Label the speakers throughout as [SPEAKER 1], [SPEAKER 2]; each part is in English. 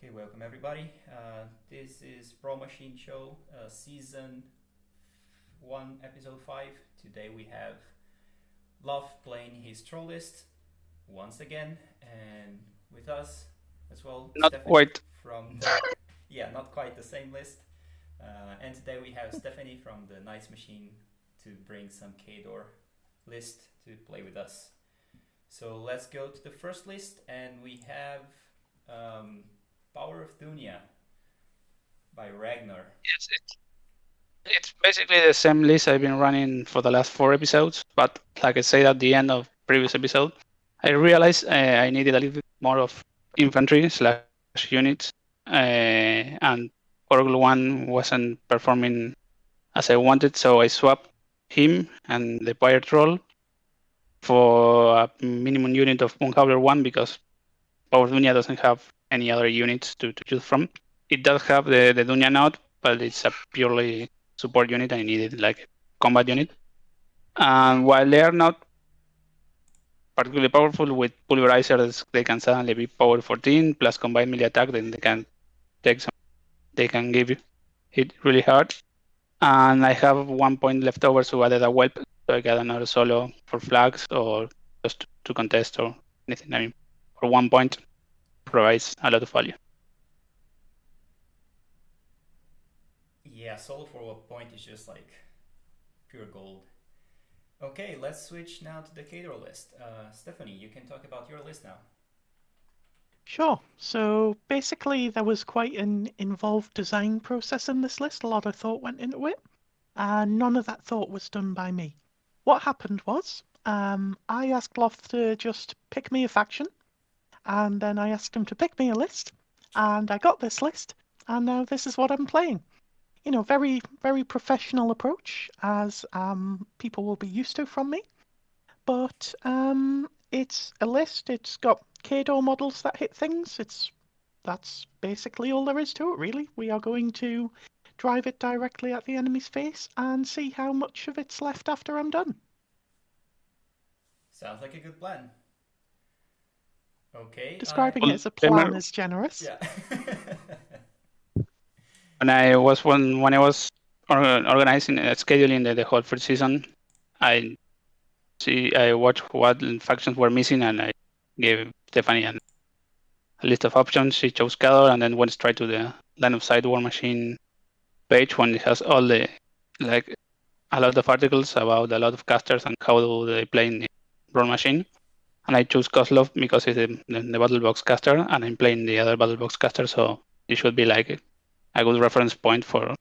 [SPEAKER 1] Okay, welcome everybody. This is Brawlmachinin show, season 1, episode 5. Today we have Love playing his troll list once again, and with us as well,
[SPEAKER 2] Not
[SPEAKER 1] Stephanie
[SPEAKER 2] quite.
[SPEAKER 1] from the, not quite the same list. And today we have Stephanie from the Knightsmachine to bring some K-Door list to play with us. So let's go to the first list, and we have Power of Dunya by Ragnor.
[SPEAKER 2] It's basically the same list I've been running for the last 4 episodes, but like I said at the end of previous episode, I realized I needed a little bit more of infantry / units, and Kozlov1 wasn't performing as I wanted, so I swapped him and the Pirate Troll for a minimum unit of Moonhauler 1 because Power Dunya doesn't have any other units to choose from. It does have the Dunya node, but it's a purely support unit. I needed like a combat unit. And while they are not particularly powerful with pulverizers, they can suddenly be power 14 plus combined melee attack, then they can take some, they can give you hit really hard. And I have 1 point left over, so added a whelp, so I got another solo for flags or just to contest or anything. I mean, for 1 point provides a lot of value.
[SPEAKER 1] Yeah, solo for a point is just like pure gold. Okay, let's switch now to the K-Door list. Stephanie, you can talk about your list now.
[SPEAKER 3] Sure. So basically, there was quite an involved design process in this list. A lot of thought went into it, and none of that thought was done by me. What happened was, I asked Loth to just pick me a faction, and then I asked him to pick me a list, and I got this list, and now this is what I'm playing. You know, very, very professional approach, as people will be used to from me. But it's a list. It's got K-Door models that hit things. That's basically all there is to it, really. We are going to drive it directly at the enemy's face and see how much of it's left after I'm done.
[SPEAKER 1] Sounds like a good plan. Okay.
[SPEAKER 3] Describing it as a plan is generous.
[SPEAKER 1] Yeah.
[SPEAKER 2] when I was organizing scheduling the whole first season, I watched what factions were missing, and I gave Stephanie a list of options. She chose Cador, and then went straight to the line of sight War Machine page when it has all the like a lot of articles about a lot of casters and how do they play in the Brawlmachine. And I chose Kozlov because it's the battle box caster, and I'm playing the other battle box caster, so it should be like a good reference point for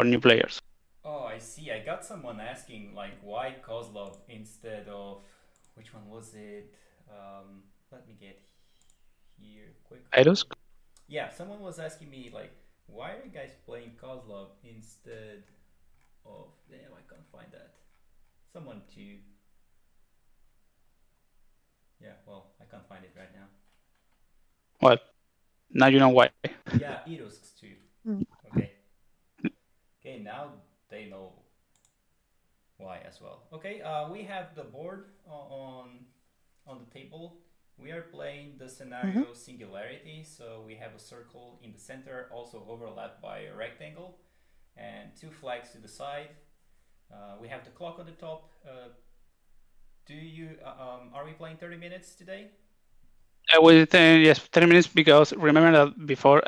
[SPEAKER 2] new players.
[SPEAKER 1] Oh, I see. I got someone asking like why Kozlov instead of which one was it? Let me get here quick.
[SPEAKER 2] Iros?
[SPEAKER 1] Yeah, someone was asking me like why are you guys playing Kozlov instead of damn, I can't find that. Someone to yeah, well, I can't find it right now.
[SPEAKER 2] Well, now you know why.
[SPEAKER 1] Yeah, Eros too. Okay. Okay, now they know why as well. Okay, we have the board on the table. We are playing the scenario Singularity, so we have a circle in the center, also overlapped by a rectangle, and 2 flags to the side. We have the clock on the top. Are we playing 30 minutes today?
[SPEAKER 2] Yes, 30 minutes, because remember that before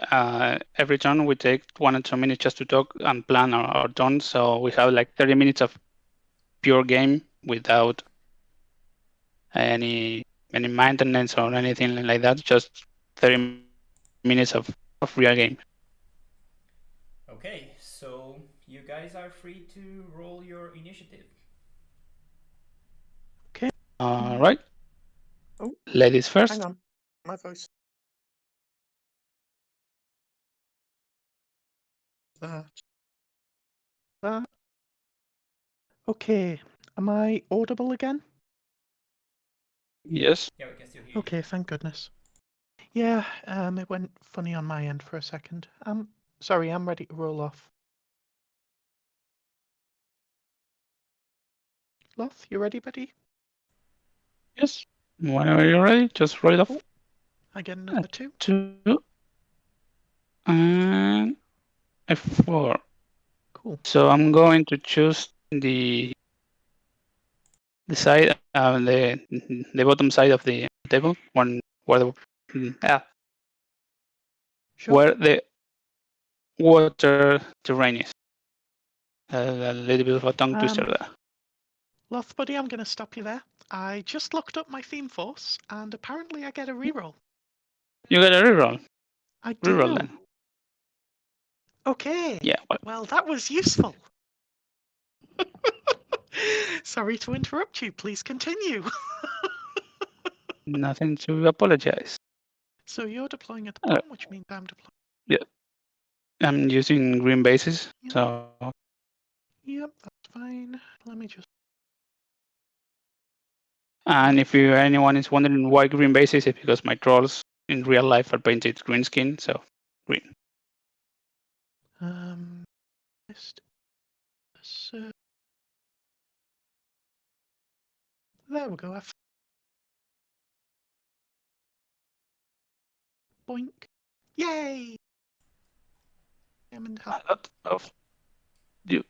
[SPEAKER 2] every turn we take 1 or 2 minutes just to talk and plan our turn, so we have like 30 minutes of pure game without any maintenance or anything like that, just 30 minutes of real game.
[SPEAKER 1] Okay, so you guys are free to roll your initiative.
[SPEAKER 3] Okay.
[SPEAKER 2] All right.
[SPEAKER 3] Oh,
[SPEAKER 2] ladies first.
[SPEAKER 3] hang on. My voice. That. Okay. Am I audible again?
[SPEAKER 2] Yes.
[SPEAKER 1] Yeah, we can still hear you.
[SPEAKER 3] Okay, thank goodness. Yeah, it went funny on my end for a second. Sorry, I'm ready to roll off. Loth, you ready, buddy?
[SPEAKER 2] Yes. Whenever you're ready, just roll it off.
[SPEAKER 3] I get another 2.
[SPEAKER 2] 2. and F4.
[SPEAKER 3] Cool.
[SPEAKER 2] So I'm going to choose the side, the bottom side of the table, where
[SPEAKER 3] Sure.
[SPEAKER 2] where the water terrain is. A little bit of a tongue twister there.
[SPEAKER 3] Loth buddy, I'm going to stop you there. I just looked up my theme force, and apparently I get a reroll.
[SPEAKER 2] You got a reroll.
[SPEAKER 3] I do.
[SPEAKER 2] Reroll then.
[SPEAKER 3] Okay.
[SPEAKER 2] Yeah.
[SPEAKER 3] Well, that was useful. Sorry to interrupt you. Please continue.
[SPEAKER 2] Nothing to apologize.
[SPEAKER 3] So you're deploying at the bottom, which means I'm deploying.
[SPEAKER 2] Yeah. I'm using green bases,
[SPEAKER 3] Yep.
[SPEAKER 2] so.
[SPEAKER 3] Yep, that's fine. Let me just.
[SPEAKER 2] And if anyone is wondering why green bases, it's because my trolls in real life are painted green skin, so green.
[SPEAKER 3] There we go. Boink. Yay! I'm in help.
[SPEAKER 2] A lot of you.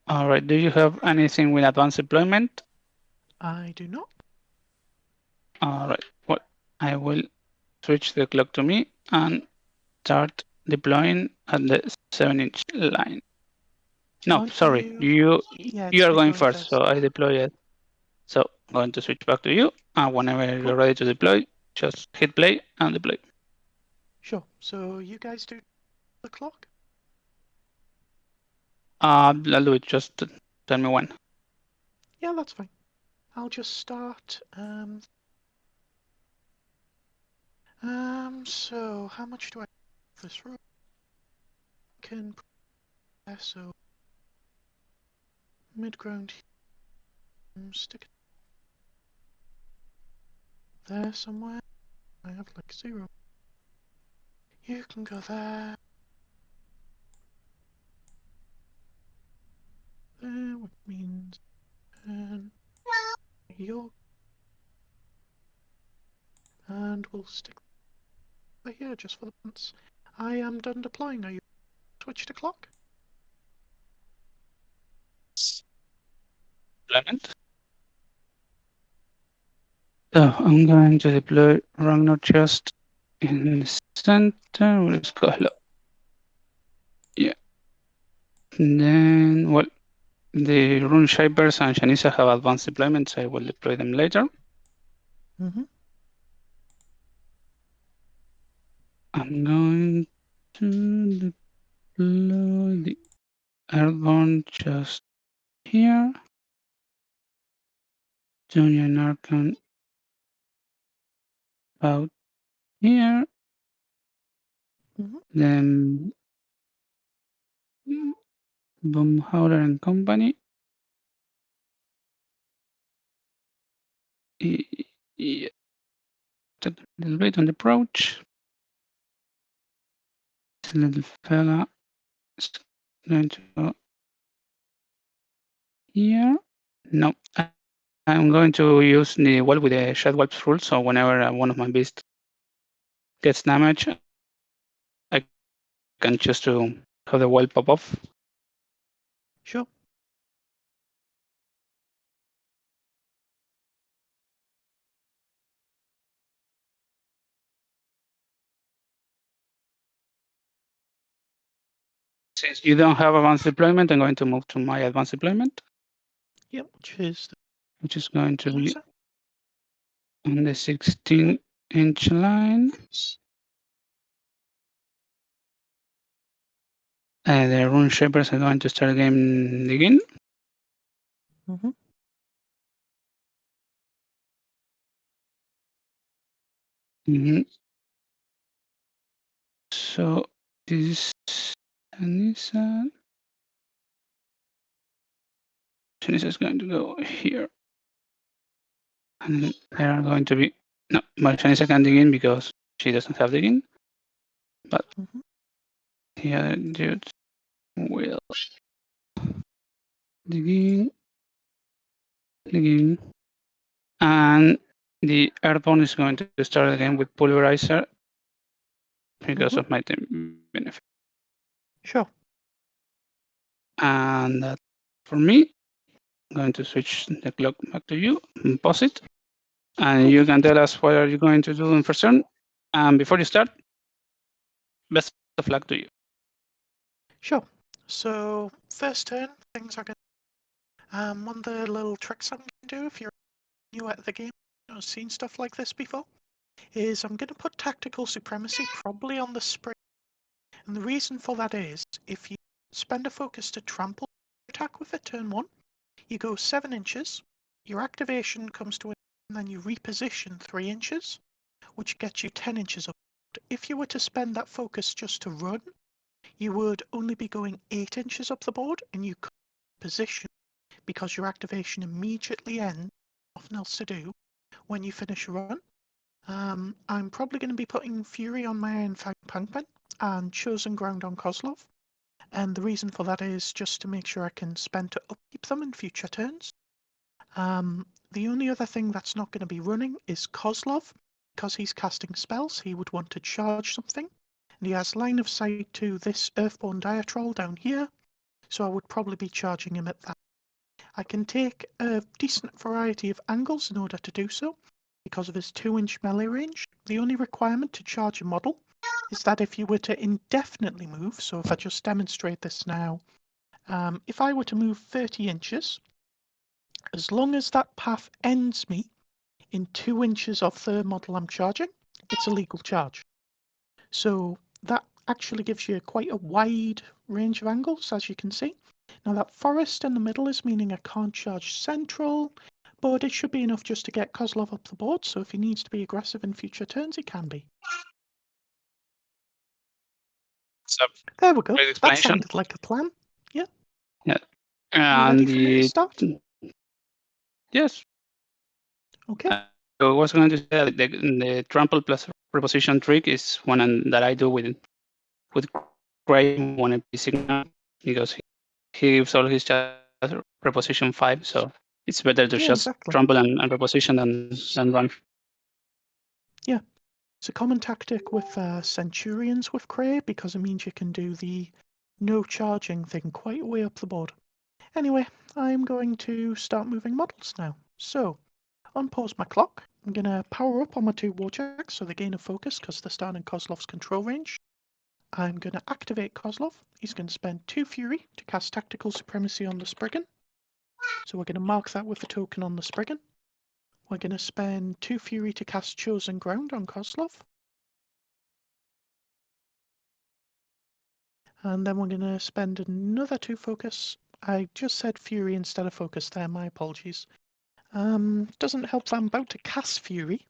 [SPEAKER 2] All right. Do you have anything with advanced deployment?
[SPEAKER 3] I do not.
[SPEAKER 2] All right. Well, I will switch the clock to me and start deploying at the 7-inch line. No,
[SPEAKER 3] Aren't
[SPEAKER 2] sorry.
[SPEAKER 3] you-
[SPEAKER 2] You are going first, so I deploy it. So I'm going to switch back to you, and whenever you're ready to deploy, just hit play and deploy.
[SPEAKER 3] Sure. So you guys do the clock?
[SPEAKER 2] I'll do it. Just tell me when.
[SPEAKER 3] Yeah, that's fine. I'll just start. So how much do I have this row? Can so mid-ground stick it there somewhere. I have like 0. You can go there. There, which means you're, and we'll stick right here just for the once. I am done deploying. Are you switched to clock?
[SPEAKER 2] Deployment. So I'm going to deploy Ragnor just in the center with Kozlov. Yeah. And then, well, the Rune Shapers and Shanisa have advanced deployment, so I will deploy them later.
[SPEAKER 3] Mm-hmm.
[SPEAKER 2] I'm going to deploy the Airborne just here. Junior Narcon about here.
[SPEAKER 3] Mm-hmm.
[SPEAKER 2] Then Boomhauer and Company. Yeah. A little bit on the approach. This little fella is going to go here. No, I'm going to use the wall with the shed wipes rule. So whenever one of my beasts gets damaged, I can choose to have the wall pop off.
[SPEAKER 3] Sure.
[SPEAKER 2] Since you don't have advanced deployment, I'm going to move to my advanced deployment.
[SPEAKER 3] Yep,
[SPEAKER 2] which is going to be on the 16-inch line. The Rune Shapers are going to start game again.
[SPEAKER 3] Mm-hmm.
[SPEAKER 2] Mm-hmm. So this is Shanisa. Shanisa is going to go here. And they are going to be... No, but Shanisa can't dig in because she doesn't have dig in. But the other dudes will dig in. And The airborne is going to start again with pulverizer because of my team benefit.
[SPEAKER 3] Sure.
[SPEAKER 2] And that for me, I'm going to switch the clock back to you and pause it. And you can tell us what are you going to do in first turn. And before you start, best of luck to you.
[SPEAKER 3] Sure. So first turn, things are good. One of the little tricks I'm going to do if you're new at the game, not seen stuff like this before, is I'm going to put tactical supremacy probably on the spring. And the reason for that is if you spend a focus to trample attack with it turn 1, you go 7 inches, your activation comes to an end, and then you reposition 3 inches, which gets you 10 inches up. If you were to spend that focus just to run, you would only be going 8 inches up the board, and you could position because your activation immediately ends, nothing else to do, when you finish a run. I'm probably going to be putting Fury on my E05 Punkman and Chosen Ground on Kozlov. And the reason for that is just to make sure I can spend to upkeep them in future turns. The only other thing that's not going to be running is Kozlov. Because he's casting spells, he would want to charge something. And he has line of sight to this Earthborn Diatrol down here. So I would probably be charging him at that. I can take a decent variety of angles in order to do so. Because of his 2-inch melee range, the only requirement to charge a model is that if you were to indefinitely move, so if I just demonstrate this now, if I were to move 30 inches, as long as that path ends me in 2 inches of the model I'm charging, it's a legal charge. So that actually gives you quite a wide range of angles, as you can see. Now that forest in the middle is meaning I can't charge central, but it should be enough just to get Kozlov up the board, so if he needs to be aggressive in future turns, he can be.
[SPEAKER 2] So,
[SPEAKER 3] there we go.
[SPEAKER 2] great
[SPEAKER 3] That
[SPEAKER 2] explanation.
[SPEAKER 3] sounded like a plan. Yeah.
[SPEAKER 2] Yeah.
[SPEAKER 3] You ready for me to start?
[SPEAKER 2] Yes.
[SPEAKER 3] Okay.
[SPEAKER 2] I was going to say that the trample plus preposition trick is one that I do with Craig when I signal because he gives all his chat preposition 5, so it's better to just trample and preposition than run.
[SPEAKER 3] Yeah. It's a common tactic with Centurions with Cray because it means you can do the no charging thing quite way up the board. Anyway, I'm going to start moving models now. So, unpause my clock. I'm going to power up on my 2 Warjacks so they gain a focus because they're starting Kozlov's control range. I'm going to activate Kozlov. He's going to spend 2 Fury to cast Tactical Supremacy on the Spriggan. So we're going to mark that with a token on the Spriggan. We're going to spend 2 Fury to cast Chosen Ground on Kozlov. And then we're going to spend another 2 focus. I just said Fury instead of focus there, my apologies. Doesn't help that I'm about to cast Fury.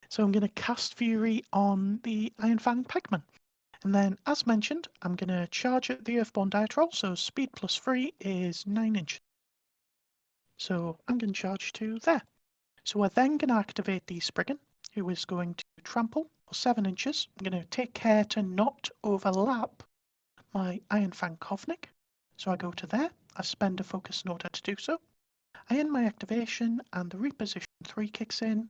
[SPEAKER 3] So I'm going to cast Fury on the Iron Fang Pikeman. And then, as mentioned, I'm going to charge at the Earthborn Diatrol, so speed plus 3 is 9 inches. So I'm going to charge to there. So we're then going to activate the Spriggan, who is going to trample for 7 inches. I'm going to take care to not overlap my Iron Fang Kovnik. So I go to there, I spend a focus in order to do so. I end my activation and the reposition 3 kicks in,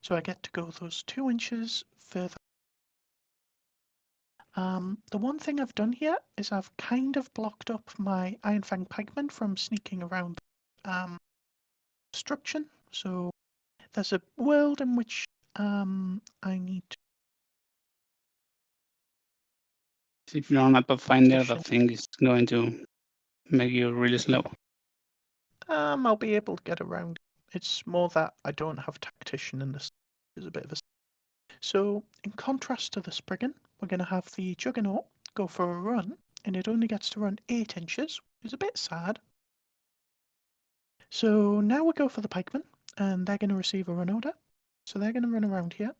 [SPEAKER 3] so I get to go those 2 inches further. The one thing I've done here is I've kind of blocked up my Iron Fang Pikeman from sneaking around destruction. So there's a world in which I need to.
[SPEAKER 2] If you're on a Pathfinder, the thing is going to make you really slow.
[SPEAKER 3] I'll be able to get around. It's more that I don't have Tactician in this. Is a bit of a. So in contrast to the Spriggan, we're going to have the Juggernaut go for a run, and it only gets to run 8 inches, which is a bit sad. So now we go for the Pikemen, and they're going to receive a run order. So they're going to run around here.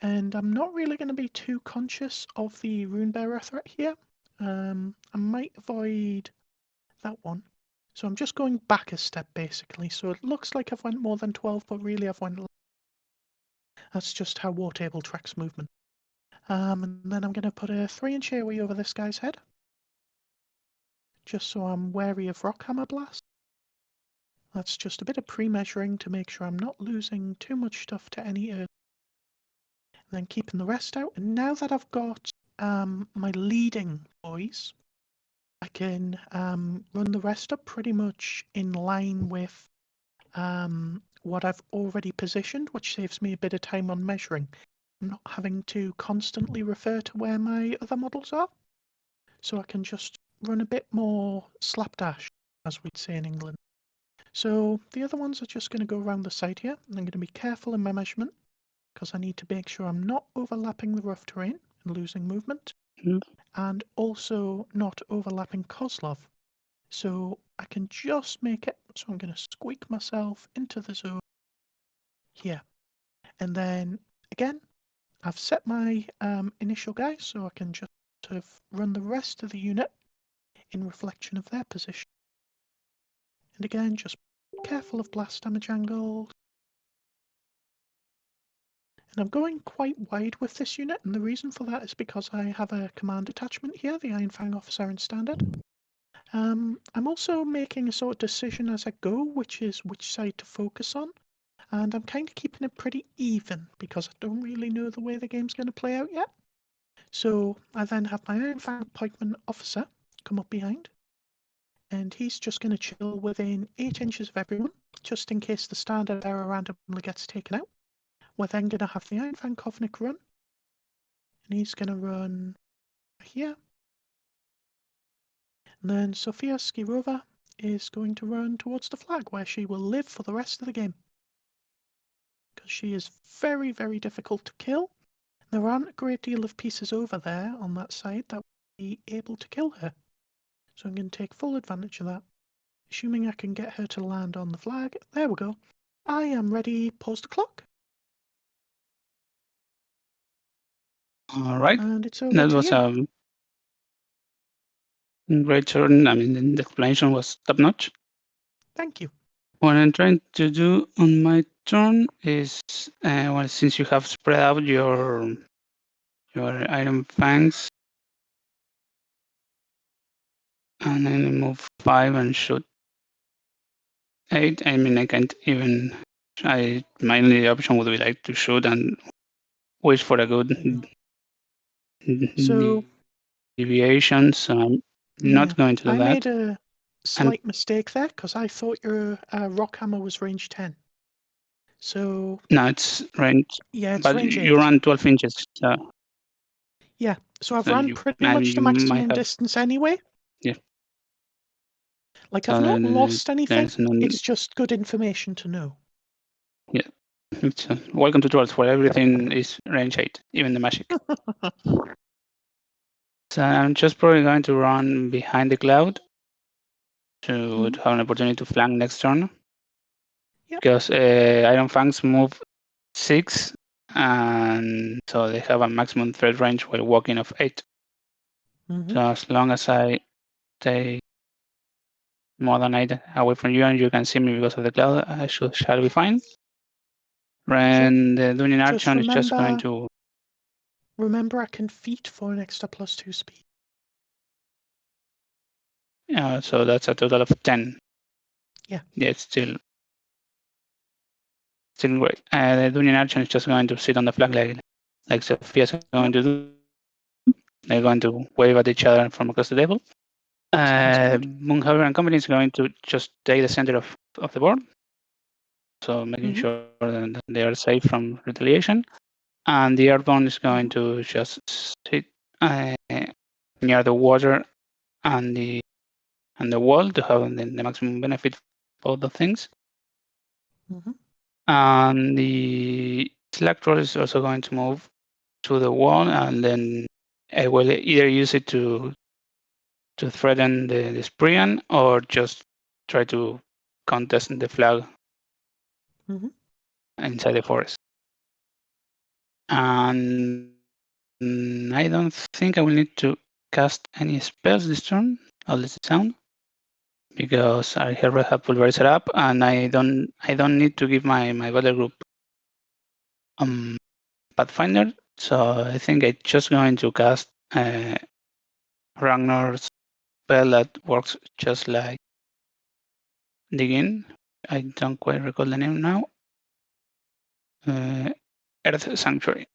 [SPEAKER 3] And I'm not really going to be too conscious of the Runebearer threat here. I might avoid that one. So I'm just going back a step, basically. So it looks like I've went more than 12, but really I've went. That's just how War Table tracks movement. And then I'm going to put a 3-inch AoE over this guy's head. Just so I'm wary of Rockhammer Blast. That's just a bit of pre-measuring to make sure I'm not losing too much stuff to any earth. And then keeping the rest out. And now that I've got my leading boys, I can run the rest up pretty much in line with what I've already positioned, which saves me a bit of time on measuring. I'm not having to constantly refer to where my other models are. So I can just run a bit more slapdash, as we'd say in England. So the other ones are just going to go around the side here, and I'm going to be careful in my measurement because I need to make sure I'm not overlapping the rough terrain and losing movement, and also not overlapping Kozlov. So I can just make it, so I'm going to squeak myself into the zone here. And then again, I've set my initial guys, so I can just sort of run the rest of the unit in reflection of their position. And again, just careful of blast damage angles. And I'm going quite wide with this unit, and the reason for that is because I have a command attachment here, the Iron Fang Officer in Standard. I'm also making a sort of decision as I go, which is which side to focus on. And I'm kind of keeping it pretty even, because I don't really know the way the game's going to play out yet. So I then have my Iron Fang Pikeman Officer come up behind. And he's just going to chill within 8 inches of everyone, just in case the standard error randomly gets taken out. We're then going to have the Iron Fang Kovnik run, and he's going to run here. And then Sofia Skirova is going to run towards the flag, where she will live for the rest of the game. Because she is very, very difficult to kill. There aren't a great deal of pieces over there on that side that will be able to kill her. So I'm going to take full advantage of that. Assuming I can get her to land on the flag. There we go. I am ready. Pause the clock.
[SPEAKER 2] All right.
[SPEAKER 3] And it's over
[SPEAKER 2] That
[SPEAKER 3] to
[SPEAKER 2] was
[SPEAKER 3] you.
[SPEAKER 2] a great turn. I mean, the explanation was top notch.
[SPEAKER 3] Thank you.
[SPEAKER 2] What I'm trying to do on my turn is, well, since you have spread out your Iron Fangs, and then move 5 and shoot 8. I mean, I can't even. My only option would be like to shoot and wish for a good
[SPEAKER 3] So
[SPEAKER 2] deviation. So I'm not going to do
[SPEAKER 3] I
[SPEAKER 2] that.
[SPEAKER 3] made a slight mistake there because I thought your rock hammer was range 10. So
[SPEAKER 2] no, it's range.
[SPEAKER 3] yeah, it's
[SPEAKER 2] But
[SPEAKER 3] range 8.
[SPEAKER 2] you run 12 inches. So
[SPEAKER 3] yeah, so I've
[SPEAKER 2] so
[SPEAKER 3] run
[SPEAKER 2] you,
[SPEAKER 3] pretty much the
[SPEAKER 2] you might
[SPEAKER 3] maximum
[SPEAKER 2] have.
[SPEAKER 3] distance anyway.
[SPEAKER 2] Yeah.
[SPEAKER 3] Like
[SPEAKER 2] So
[SPEAKER 3] I've not lost anything.
[SPEAKER 2] no,
[SPEAKER 3] It's just good information to know.
[SPEAKER 2] Yeah. It's, welcome to Trolls, where everything is range 8, even the magic. So I'm just probably going to run behind the cloud to have an opportunity to flank next turn.
[SPEAKER 3] Yep.
[SPEAKER 2] Because Iron Fangs move 6, and so they have a maximum threat range while walking of 8. So as long as I take more than 8 away from you and you can see me because of the cloud, I shall be fine. And the Dunyan Archon is just going to...
[SPEAKER 3] Remember, I can feat for an extra +2 speed.
[SPEAKER 2] Yeah, so that's a total of 10.
[SPEAKER 3] Yeah.
[SPEAKER 2] Yeah, it's still great. The Dunyan Archon is just going to sit on the flag like Sophia's going to do. They're going to wave at each other from across the table. Moonhaver and company is going to just take the center of the board. So making sure that they are safe from retaliation. And the Earthbound is going to just sit near the water and the wall to have the maximum benefit of both the things. And the Slack Troll is also going to move to the wall, and then I will either use it to threaten the Sprian or just try to contest the flag inside the forest. And I don't think I will need to cast any spells this turn, at least it sound, because I have Pulverizer up, and I don't need to give my battle group Pathfinder. So I think I'm just going to cast Ragnar's spell that works just like Dig In, I don't quite recall the name now. Earth Sanctuary.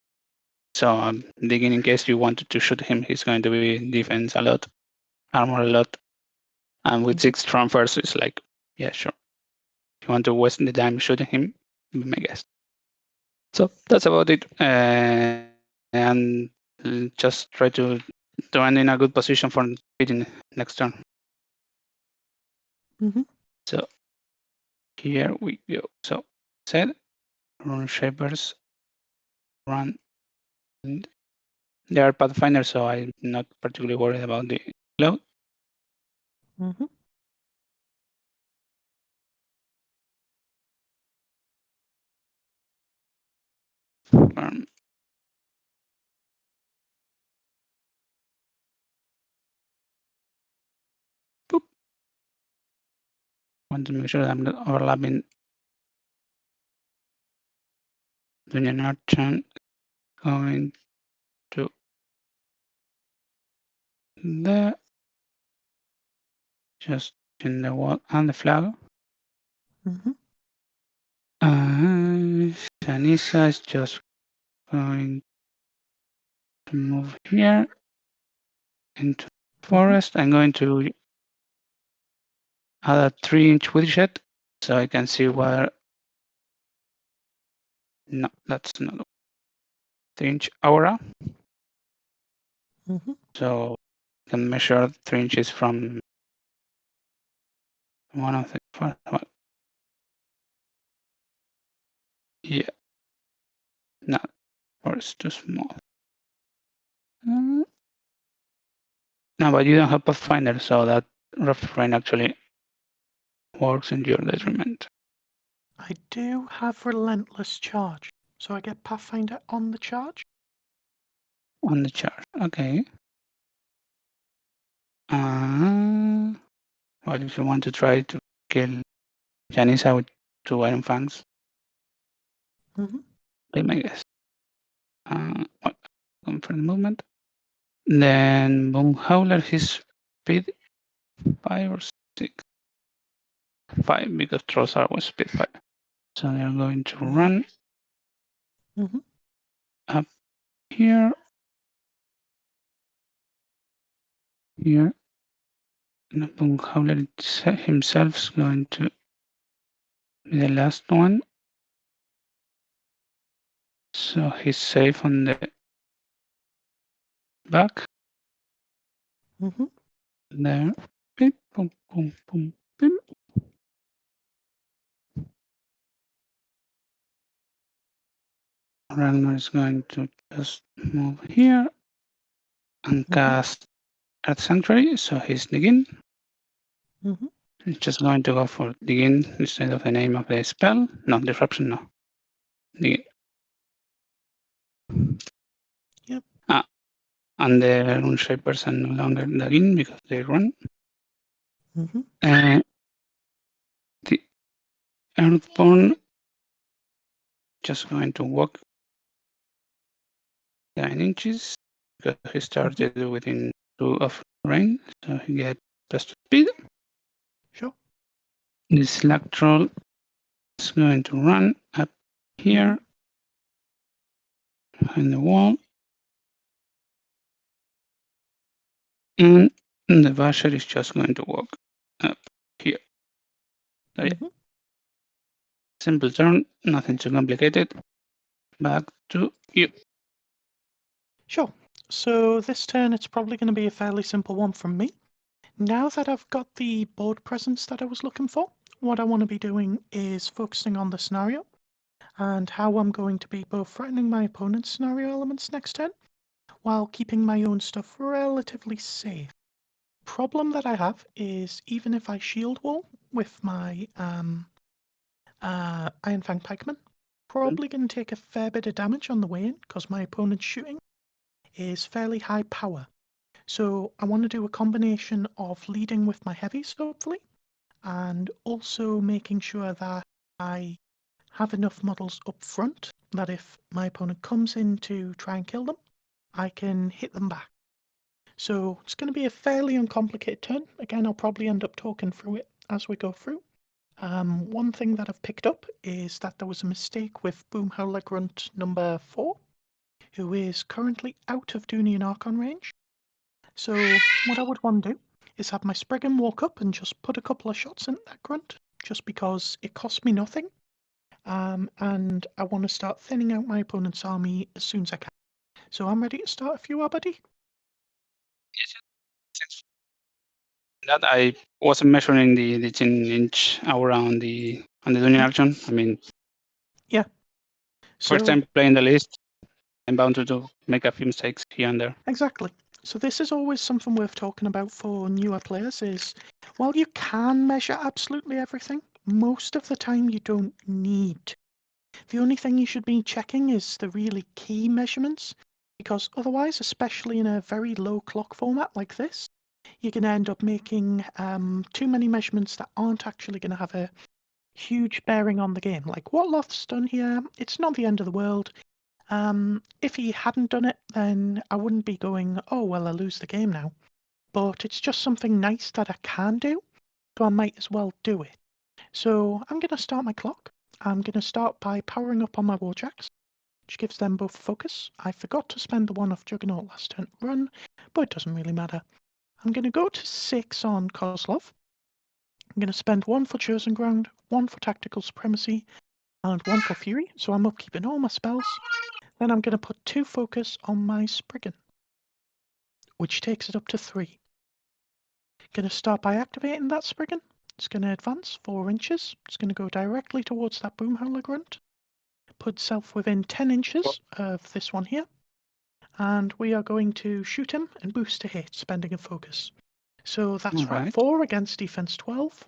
[SPEAKER 2] So I'm digging in case you wanted to shoot him. He's going to be defense a lot, armor a lot. And with 6 transfers, it's like, yeah, sure. If you want to waste the time shooting him, be my guest. So that's about it. And just try to end in a good position for beating next turn. So here we go. So set, rune shapers, run. And they are pathfinders, so I'm not particularly worried about the load. Boop. Want to make sure that I'm not overlapping the node chain going to there. Just in the wall and the flag. Janisa is just going to move here into forest. I'm going to add a 3-inch widget so I can see where. No, that's not 3-inch aura. So I can measure 3 inches from one of the first one. Yeah. No, or it's too small. No, but you don't have Pathfinder, so that refrain actually works in your detriment.
[SPEAKER 3] I do have Relentless Charge, so I get Pathfinder on the charge.
[SPEAKER 2] On the charge, okay. Well, if you want to try to kill Janisa with 2 Iron Fangs, be my guess. For the movement. Then Boom Howler, his speed 5 or 6. 5 because Trossard was speed 5. So they're going to run up here. Here. And Boom Howler himself is going to be the last one. So he's safe on the back. There. Beep, boom, boom, boom, beep. Ragnor is going to just move here and cast Earth Sanctuary, so he's digging. He's just going to go for digging instead of the name of the spell. No, disruption, no. Digging.
[SPEAKER 3] Yep.
[SPEAKER 2] And the rune shapers are no longer digging because they run. The Earthborn just going to walk 9 inches because he started within 2 of range, so he gets plus 2 speed.
[SPEAKER 3] Sure.
[SPEAKER 2] The Slack Troll is going to run up here behind the wall. And the Basher is just going to walk up here. So yeah. Simple turn, nothing too complicated. Back to you.
[SPEAKER 3] Sure. So this turn, it's probably going to be a fairly simple one from me. Now that I've got the board presence that I was looking for, what I want to be doing is focusing on the scenario and how I'm going to be both threatening my opponent's scenario elements next turn while keeping my own stuff relatively safe. Problem that I have is even if I shield wall with my Iron Fang Pikeman, probably going to take a fair bit of damage on the way in because my opponent's shooting is fairly high power. So I want to do a combination of leading with my heavies, hopefully, and also making sure that I have enough models up front that if my opponent comes in to try and kill them, I can hit them back. So it's going to be a fairly uncomplicated turn. Again, I'll probably end up talking through it as we go through. One thing that I've picked up is that there was a mistake with Boomhowler Grunt number 4, who is currently out of Dooney and Archon range. So what I would want to do is have my Spriggan walk up and just put a couple of shots in that grunt, just because it costs me nothing. And I want to start thinning out my opponent's army as soon as I can. So I'm ready to start if you are, buddy.
[SPEAKER 2] That I wasn't measuring the 10-inch aura on the Dooney Archon. I mean,
[SPEAKER 3] yeah.
[SPEAKER 2] First time playing the list, I'm bound to make a few mistakes here and there.
[SPEAKER 3] Exactly. So this is always something worth talking about for newer players is, while you can measure absolutely everything, most of the time you don't need. The only thing you should be checking is the really key measurements, because otherwise, especially in a very low clock format like this, you're going to end up making too many measurements that aren't actually going to have a huge bearing on the game. Like what Loth's done here, it's not the end of the world. If he hadn't done it, then I wouldn't be going, oh, well, I lose the game now. But it's just something nice that I can do, so I might as well do it. So I'm going to start my clock. I'm going to start by powering up on my Warjacks, which gives them both focus. I forgot to spend the one off Juggernaut last turn to run, but it doesn't really matter. I'm going to go to 6 on Kozlov. I'm going to spend 1 for Chosen Ground, 1 for Tactical Supremacy, and 1 for Fury, so I'm upkeeping all my spells. Then I'm going to put 2 focus on my Spriggan, which takes it up to 3. Going to start by activating that Spriggan. It's going to advance 4 inches. It's going to go directly towards that Boomhowler Grunt. Put itself within 10 inches of this one here. And we are going to shoot him and boost to hit, spending a focus. So that's right. 4 against defense 12.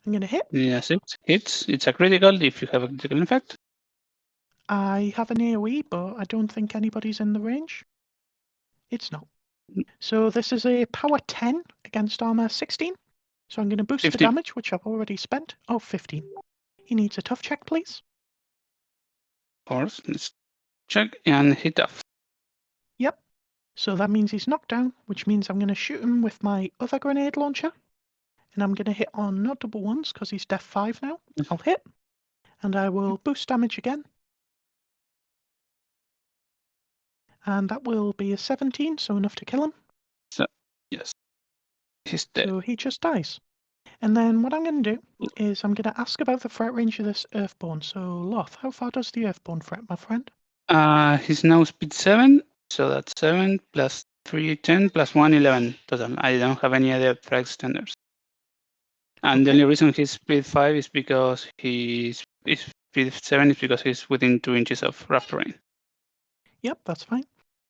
[SPEAKER 3] I'm going to hit.
[SPEAKER 2] Yes, it hits. It's a critical if you have a critical effect.
[SPEAKER 3] I have an AoE, but I don't think anybody's in the range. It's not. So this is a power 10 against armor 16. So I'm going to boost
[SPEAKER 2] 15.
[SPEAKER 3] the damage, which I've already spent. Oh, 15. He needs a tough check, please.
[SPEAKER 2] Of course. Let's check and hit off.
[SPEAKER 3] Yep. So that means he's knocked down, which means I'm going to shoot him with my other grenade launcher. And I'm going to hit on not double ones because he's def 5 now. I'll hit. And I will boost damage again. And that will be a 17, so enough to kill him.
[SPEAKER 2] So, yes. He's dead.
[SPEAKER 3] So he just dies. And then what I'm going to do is I'm going to ask about the threat range of this Earthborn. So, Loth, how far does the Earthborn threat, my friend?
[SPEAKER 2] He's now speed 7, so that's 7 plus 3, 10 plus 1, 11 total. I don't have any other threat extenders. And the only reason he's speed 5 is because he's speed 7 is because he's within 2 inches of rough terrain.
[SPEAKER 3] Yep, that's fine.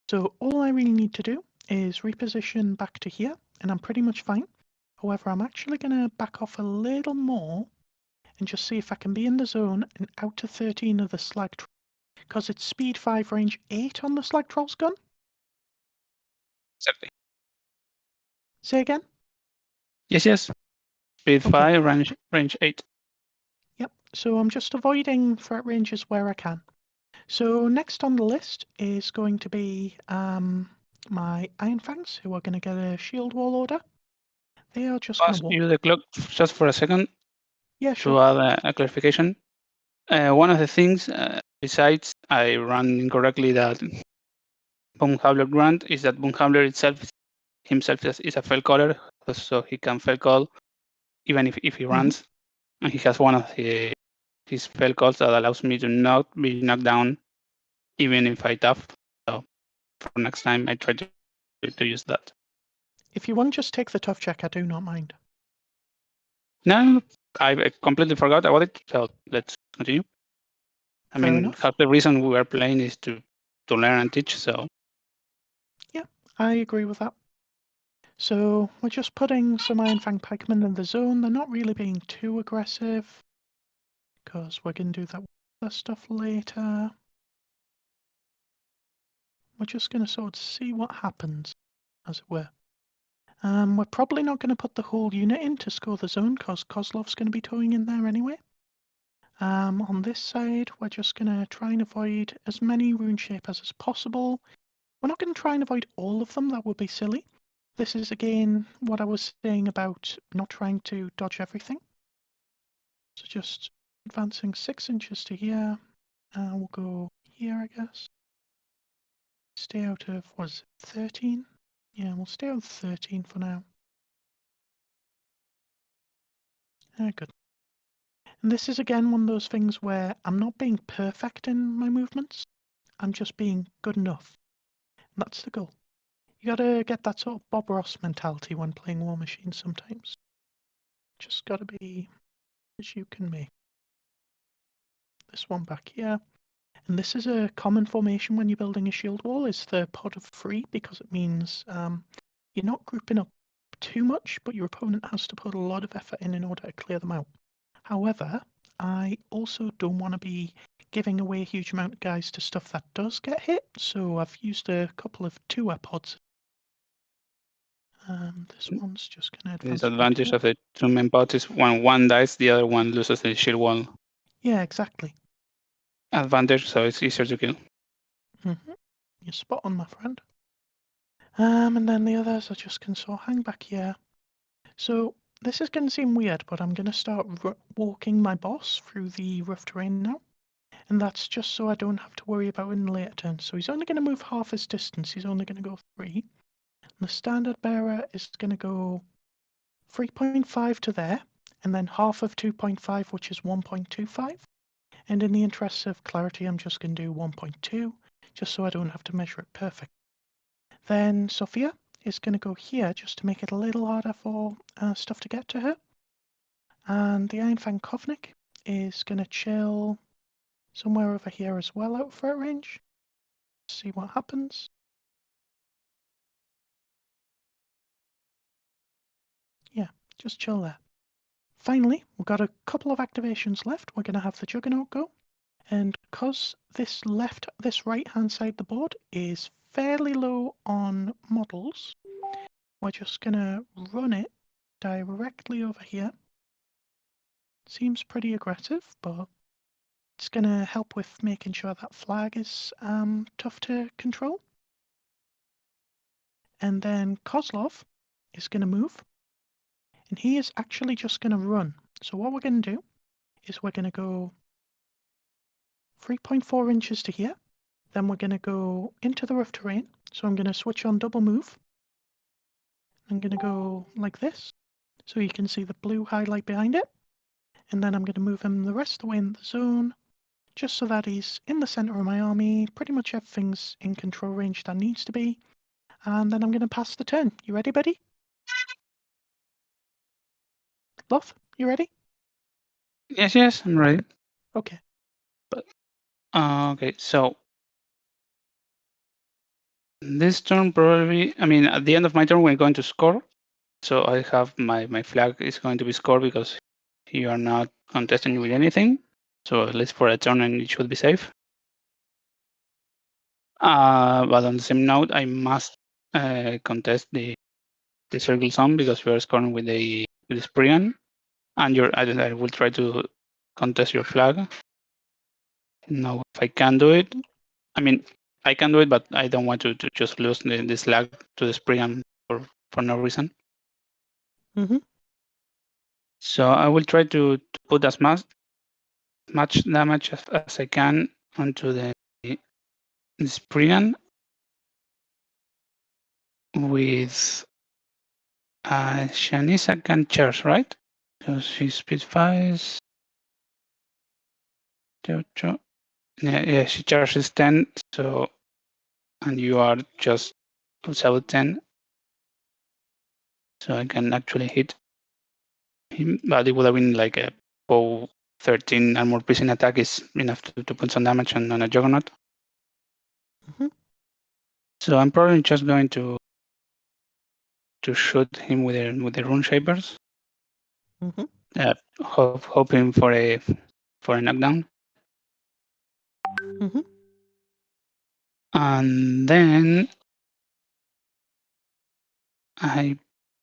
[SPEAKER 3] So all I really need to do is reposition back to here, and I'm pretty much fine. However, I'm actually going to back off a little more and just see if I can be in the zone and out to 13 of the Slag Troll, because it's speed 5, range 8 on the Slag Troll's gun.
[SPEAKER 2] Exactly.
[SPEAKER 3] Say again?
[SPEAKER 2] Yes. Speed 5, range 8.
[SPEAKER 3] Yep, so I'm just avoiding threat ranges where I can. So next on the list is going to be my Iron Fangs, who are going to get a shield wall order. They are just going to walk.
[SPEAKER 2] Use the clock just for a second.
[SPEAKER 3] Yeah, sure.
[SPEAKER 2] To add a clarification. One of the things, besides I ran incorrectly that Boomhowler Grunt, is that Boomhowler himself is a fell caller, so he can fell call even if he runs. And he has one of his fell calls that allows me to not be knocked down even if I tough. So for next time I try to use that.
[SPEAKER 3] If you want to just take the tough check, I do not mind.
[SPEAKER 2] No, I completely forgot about it, so let's continue. I
[SPEAKER 3] Fair
[SPEAKER 2] mean,
[SPEAKER 3] enough.
[SPEAKER 2] half the reason we are playing is to learn and teach, so.
[SPEAKER 3] Yeah, I agree with that. So we're just putting some Iron Fang pikemen in the zone. They're not really being too aggressive, because we're going to do that other stuff later. We're just going to sort of see what happens, as it were. We're probably not going to put the whole unit in to score the zone, because Kozlov's going to be towing in there anyway. On this side, we're just going to try and avoid as many rune shapers as possible. We're not going to try and avoid all of them, that would be silly. This is again what I was saying about not trying to dodge everything. So just advancing 6 inches to here. We'll go here, I guess. Stay out of, what is it, 13? Yeah, we'll stay out of 13 for now. Good. And this is again one of those things where I'm not being perfect in my movements. I'm just being good enough. And that's the goal. You gotta get that sort of Bob Ross mentality when playing War Machine sometimes. Just gotta be as you can make. This one back here. And this is a common formation when you're building a shield wall, is the pot of 3, because it means you're not grouping up too much, but your opponent has to put a lot of effort in order to clear them out. However, I also don't want to be giving away a huge amount of guys to stuff that does get hit, so I've used a couple of 2 pods. This one's just going to advance.
[SPEAKER 2] The advantage of the 2 main pods is when one dies, the other one loses the shield wall.
[SPEAKER 3] Yeah, exactly.
[SPEAKER 2] Advantage, so it's easier to kill.
[SPEAKER 3] You're spot on, my friend. And then the others are just going to sort of hang back here. So this is going to seem weird, but I'm going to start walking my boss through the rough terrain now. And that's just so I don't have to worry about it in later turns. So he's only going to move half his distance. He's only going to go 3. And the standard bearer is going to go 3.5 to there, and then half of 2.5, which is 1.25. And in the interest of clarity, I'm just going to do 1.2, just so I don't have to measure it perfect. Then Sophia is going to go here, just to make it a little harder for stuff to get to her. And the Iron Fang Kovnik is going to chill somewhere over here as well, out of threat range. See what happens. Yeah, just chill there. Finally, we've got a couple of activations left. We're going to have the Juggernaut go. And because this right-hand side of the board is fairly low on models, we're just going to run it directly over here. Seems pretty aggressive, but it's going to help with making sure that flag is tough to control. And then Kozlov is going to move. And he is actually just going to run. So what we're going to do is we're going to go 3.4 inches to here. Then we're going to go into the rough terrain. So I'm going to switch on double move. I'm going to go like this. So you can see the blue highlight behind it. And then I'm going to move him the rest of the way in the zone. Just so that he's in the center of my army. Pretty much everything's in control range that needs to be. And then I'm going to pass the turn. You ready, buddy? Love, you ready?
[SPEAKER 2] Yes, I'm ready.
[SPEAKER 3] Okay.
[SPEAKER 2] But okay, so this turn probably, I mean, at the end of my turn, we're going to score. So I have my flag is going to be scored because you are not contesting with anything. So at least for a turn, and it should be safe. But on the same note, I must contest the circle zone because we are scoring with the Spriggan, and I will try to contest your flag. Now, if I can do it, I mean, I can do it, but I don't want to just lose this flag to the Spriggan for no reason. So I will try to put as much damage as I can onto the Spriggan with Shanisa can charge, right? So she's Spitfires. Yeah, she charges 10, so, and you are just about 10. So I can actually hit him, but it would have been like a bow 13 armor piercing attack is enough to put some damage on a Juggernaut. So I'm probably just going to shoot him with the Rune Shapers. Hoping for a knockdown. And then I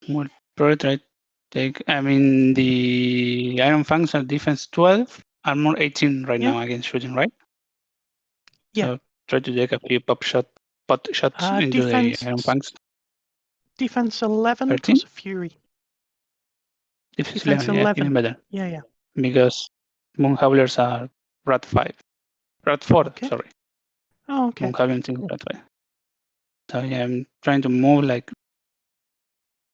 [SPEAKER 2] would probably try to take. I mean, the Iron Fangs are defense 12, armor 18 right now against shooting, right?
[SPEAKER 3] Yeah.
[SPEAKER 2] So try to take a few pot shots into the Iron Fangs.
[SPEAKER 3] Defense 11
[SPEAKER 2] 13?
[SPEAKER 3] plus a Fury.
[SPEAKER 2] Defense 11, yeah, even better.
[SPEAKER 3] Yeah.
[SPEAKER 2] because Moonhowlers are Rat 5. Rat 4,
[SPEAKER 3] Okay.
[SPEAKER 2] sorry.
[SPEAKER 3] Oh, okay.
[SPEAKER 2] Moonhowlers in Rat 5. So yeah, I'm trying to move like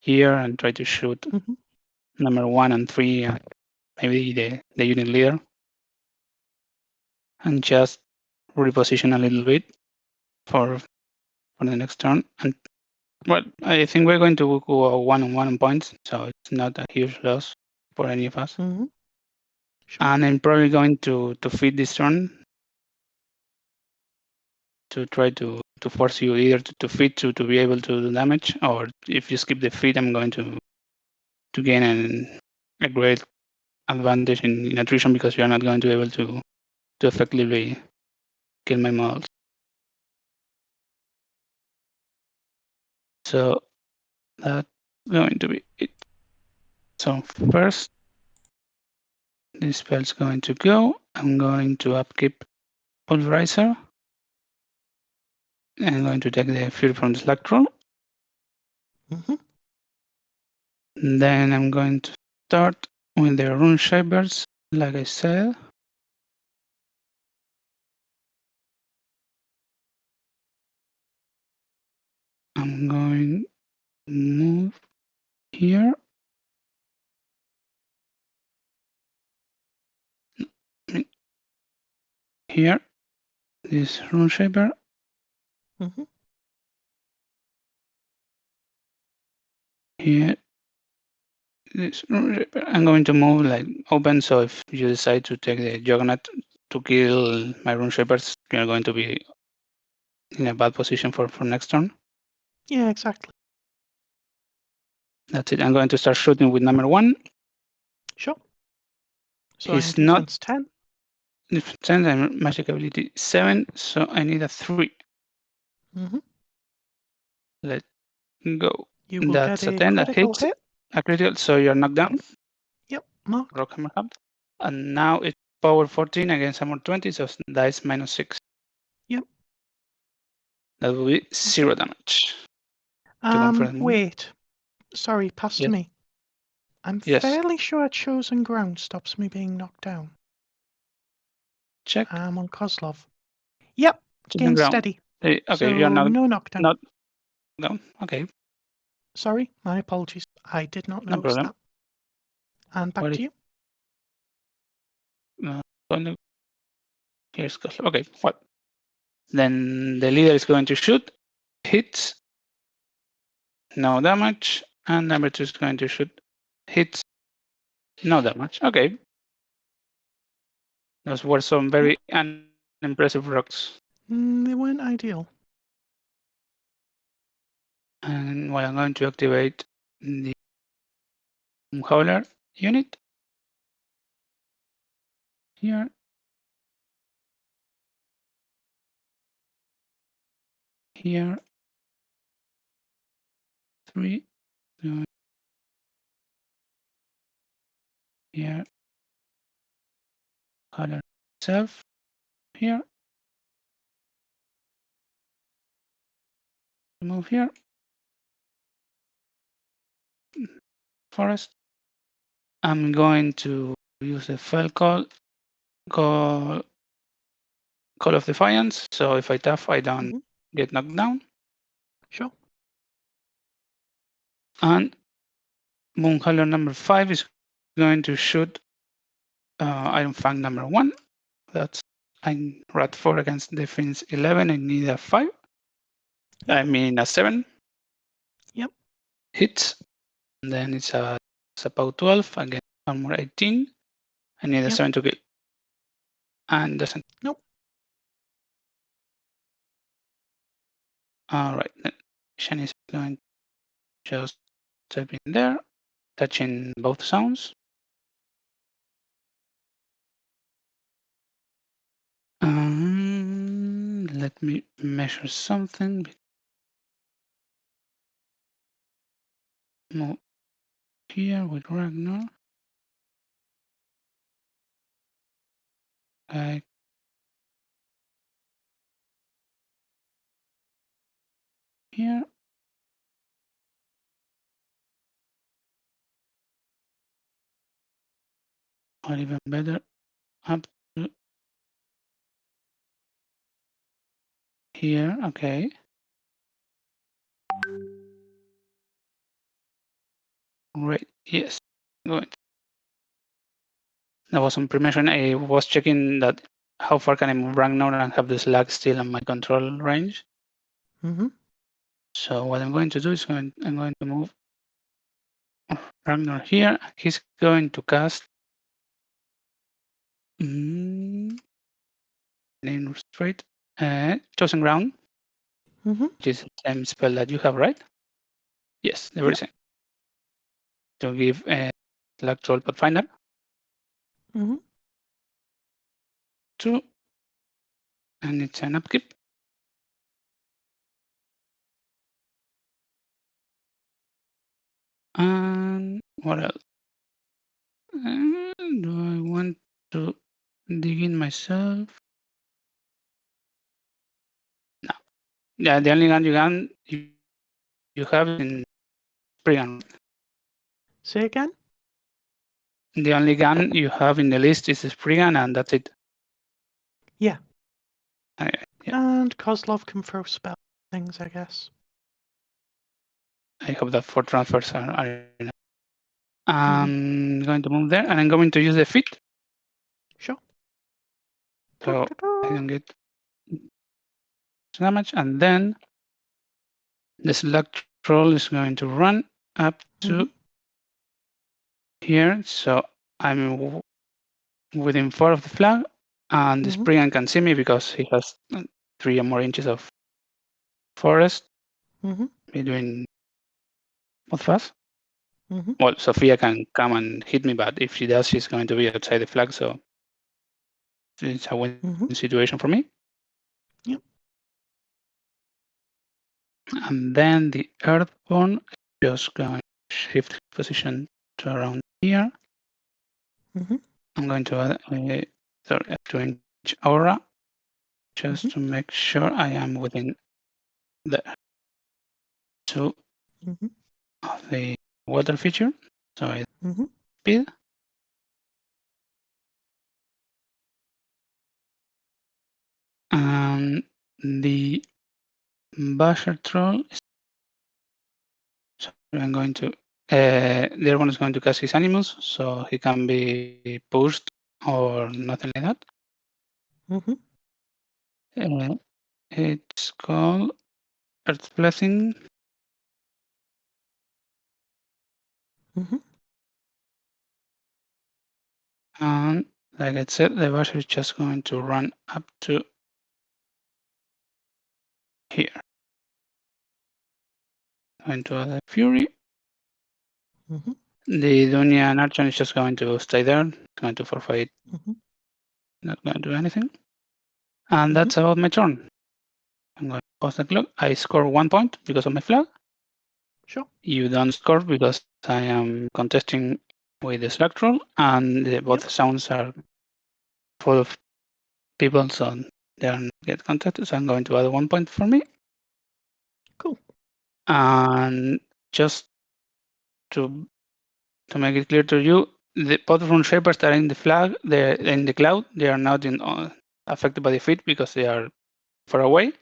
[SPEAKER 2] here and try to shoot number 1 and 3, and maybe the unit leader. And just reposition a little bit for the next turn. And well, I think we're going to go 1-on-1 on points, so it's not a huge loss for any of us.
[SPEAKER 3] Sure.
[SPEAKER 2] And I'm probably going to feed this turn to try to force you either to feed to be able to do damage, or if you skip the feed, I'm going to gain a great advantage in attrition because you're not going to be able to effectively kill my models. So that's going to be it. So first, this spell's going to go. I'm going to upkeep Pulverizer. I'm going to take the Fury from the Slack roll. Then I'm going to start with the Rune Shivers, like I said. I'm going to move here. Here, this Rune Shaper. Here, this Rune Shaper. I'm going to move like open, so if you decide to take the Juggernaut to kill my Rune Shapers, you're going to be in a bad position for next turn.
[SPEAKER 3] Yeah, exactly.
[SPEAKER 2] That's it. I'm going to start shooting with number 1.
[SPEAKER 3] Sure. So
[SPEAKER 2] He's
[SPEAKER 3] I'm
[SPEAKER 2] not
[SPEAKER 3] defense 10.
[SPEAKER 2] Defense 10 and magic ability 7, so I need a 3. Let's go.
[SPEAKER 3] You will
[SPEAKER 2] That's
[SPEAKER 3] get
[SPEAKER 2] a
[SPEAKER 3] a
[SPEAKER 2] 10 that
[SPEAKER 3] critical
[SPEAKER 2] hits.
[SPEAKER 3] hit.
[SPEAKER 2] A critical, so you're knocked down.
[SPEAKER 3] Yep, mark.
[SPEAKER 2] Rockhammer Hub. And now it's power 14 against armor 20, so dice -6.
[SPEAKER 3] Yep.
[SPEAKER 2] That will be 0 damage.
[SPEAKER 3] Wait. Sorry, pass to me. I'm fairly sure Chosen Ground stops me being knocked down.
[SPEAKER 2] Check.
[SPEAKER 3] I'm on Kozlov. Yep,
[SPEAKER 2] Chosen
[SPEAKER 3] gain
[SPEAKER 2] ground.
[SPEAKER 3] steady.
[SPEAKER 2] Okay,
[SPEAKER 3] so
[SPEAKER 2] you're not
[SPEAKER 3] no knockdown.
[SPEAKER 2] Not down. Okay,
[SPEAKER 3] Sorry, my apologies. I did not
[SPEAKER 2] no
[SPEAKER 3] notice
[SPEAKER 2] problem.
[SPEAKER 3] that. And back to you.
[SPEAKER 2] Here's Kozlov. Okay, what? Then the leader is going to shoot. Hits. No damage. And number 2 is going to shoot. Hits. No damage. Okay. Those were some very unimpressive rocks.
[SPEAKER 3] They weren't ideal.
[SPEAKER 2] And well, I'm going to activate the Howler unit here. Here. 3. Here. Howler itself. Here. Move here. Forest. I'm going to use the fell call of Defiance. So if I tap, I don't get knocked down.
[SPEAKER 3] Sure.
[SPEAKER 2] And Moonhowler number 5 is going to shoot Iron Fang number 1. That's I'm Rat 4 against Defense 11. I need a 5. I mean a 7.
[SPEAKER 3] Yep.
[SPEAKER 2] Hits. And then it's a power 12 against armor 18. I need a 7 to kill. And doesn't.
[SPEAKER 3] Nope.
[SPEAKER 2] All right. Then Shan is going to just step in there, touching both sounds. Let me measure something. Move here with Ragnor. Like here. or even better, up to here. Okay. Great. Yes. Good. That was some pre-measuring. I was checking that how far can I move Ragnar and have the slag still in my control range.
[SPEAKER 3] Mm-hmm.
[SPEAKER 2] So what I'm going to do is I'm going to move Ragnar here. He's going to cast name straight chosen ground,
[SPEAKER 3] Mm-hmm.
[SPEAKER 2] which is the same spell that you have, right? Yes, the very
[SPEAKER 3] Yep.
[SPEAKER 2] same. To give a slag troll pathfinder
[SPEAKER 3] Mm-hmm.
[SPEAKER 2] 2, and it's an upkeep. And what else? Do I want to dig in myself? No. Yeah, the only gun you have is in Spriggan.
[SPEAKER 3] Say again?
[SPEAKER 2] The only gun you have in the list is Spriggan, and that's it.
[SPEAKER 3] Yeah.
[SPEAKER 2] Yeah.
[SPEAKER 3] And Kozlov can throw spell things, I guess.
[SPEAKER 2] I hope that for transfers are enough. I'm going to move there, and I'm going to use the feet.
[SPEAKER 3] Sure.
[SPEAKER 2] So I can get damage, and then the slag troll is going to run up to here. So I'm within 4 of the flag, and the Spriggan can see me because he has 3 or more inches of forest between both of us. Well, Sophia can come and hit me, but if she does, she's going to be outside the flag, so it's a win situation for me.
[SPEAKER 3] Yep.
[SPEAKER 2] And then the Earthborn is just going to shift position to around here. I'm going to add a 2-inch aura just to make sure I am within the 2 of the water feature. So I speed. And the Basher Troll is, so I'm going to the other one is going to cast his Animus, so he can be pushed or nothing like that. It's called Earth Blessing. And like I said, the Basher is just going to run up to here. Going to add a Fury. The Dunya Archon is just going to stay there. It's going to forfeit. Not going to do anything. And that's about my turn. I'm going to pause the clock. I score 1 point because of my flag.
[SPEAKER 3] Sure.
[SPEAKER 2] You don't score because I am contesting with the slag troll, and both sounds are full of people, so they are not get contested. So I'm going to add 1 point for me.
[SPEAKER 3] Cool.
[SPEAKER 2] And just to make it clear to you, the pot-rune shapers that are in the flag, they're in the cloud, they are not affected by the feat because they are far away,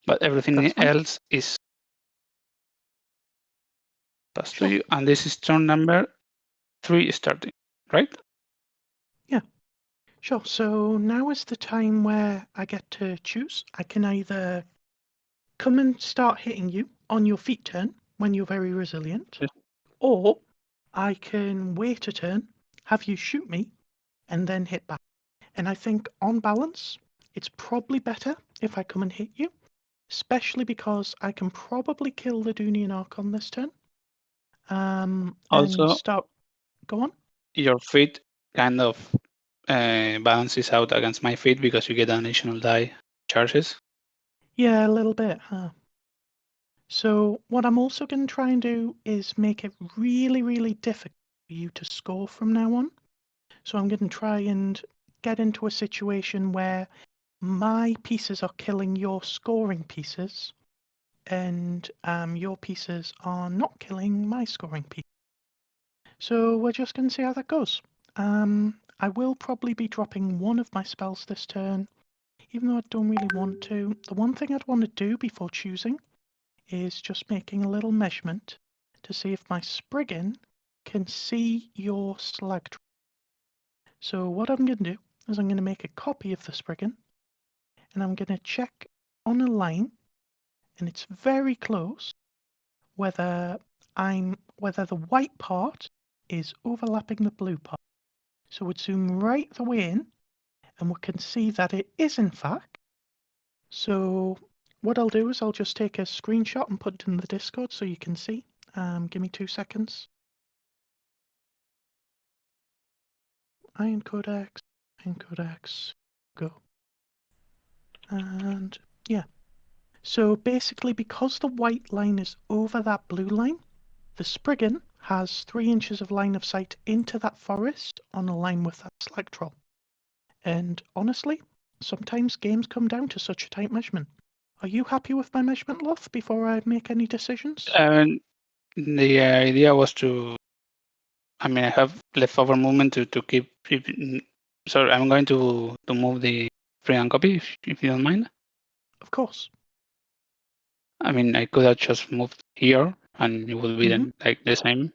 [SPEAKER 2] but everything else is passed to you. And this is turn number 3 starting, right?
[SPEAKER 3] Yeah. Sure. So now is the time where I get to choose. I can either come and start hitting you on your feet turn when you're very resilient, or I can wait a turn, have you shoot me, and then hit back. And I think on balance, it's probably better if I come and hit you, especially because I can probably kill the Dunian Archon this turn.
[SPEAKER 2] Also,
[SPEAKER 3] and start. Go on.
[SPEAKER 2] Your feat kind of balances out against my feat because you get an additional die charges.
[SPEAKER 3] Yeah, a little bit, huh? So what I'm also going to try and do is make it really, really difficult for you to score from now on. So I'm going to try and get into a situation where my pieces are killing your scoring pieces, and your pieces are not killing my scoring pieces. So we're just going to see how that goes. I will probably be dropping one of my spells this turn, even though I don't really want to. The one thing I'd want to do before choosing is just making a little measurement to see if my Spriggan can see your slag troll. So what I'm going to do is I'm going to make a copy of the Spriggan, and I'm going to check on a line, and it's very close, whether the white part is overlapping the blue part. So we'd zoom right the way in, and we can see that it is in fact. So what I'll do is I'll just take a screenshot and put it in the Discord so you can see. Give me 2 seconds. Iron Codex, go. And yeah. So basically, because the white line is over that blue line, the Spriggan has 3 inches of line of sight into that forest on a line with that slag troll. And honestly, sometimes games come down to such a tight measurement. Are you happy with my measurement, Loth, before I make any decisions?
[SPEAKER 2] The idea was to, I mean, I have leftover movement to keep. So I'm going to move the Spriggan copy, if you don't mind.
[SPEAKER 3] Of course.
[SPEAKER 2] I mean, I could have just moved here, and it would be then like the same.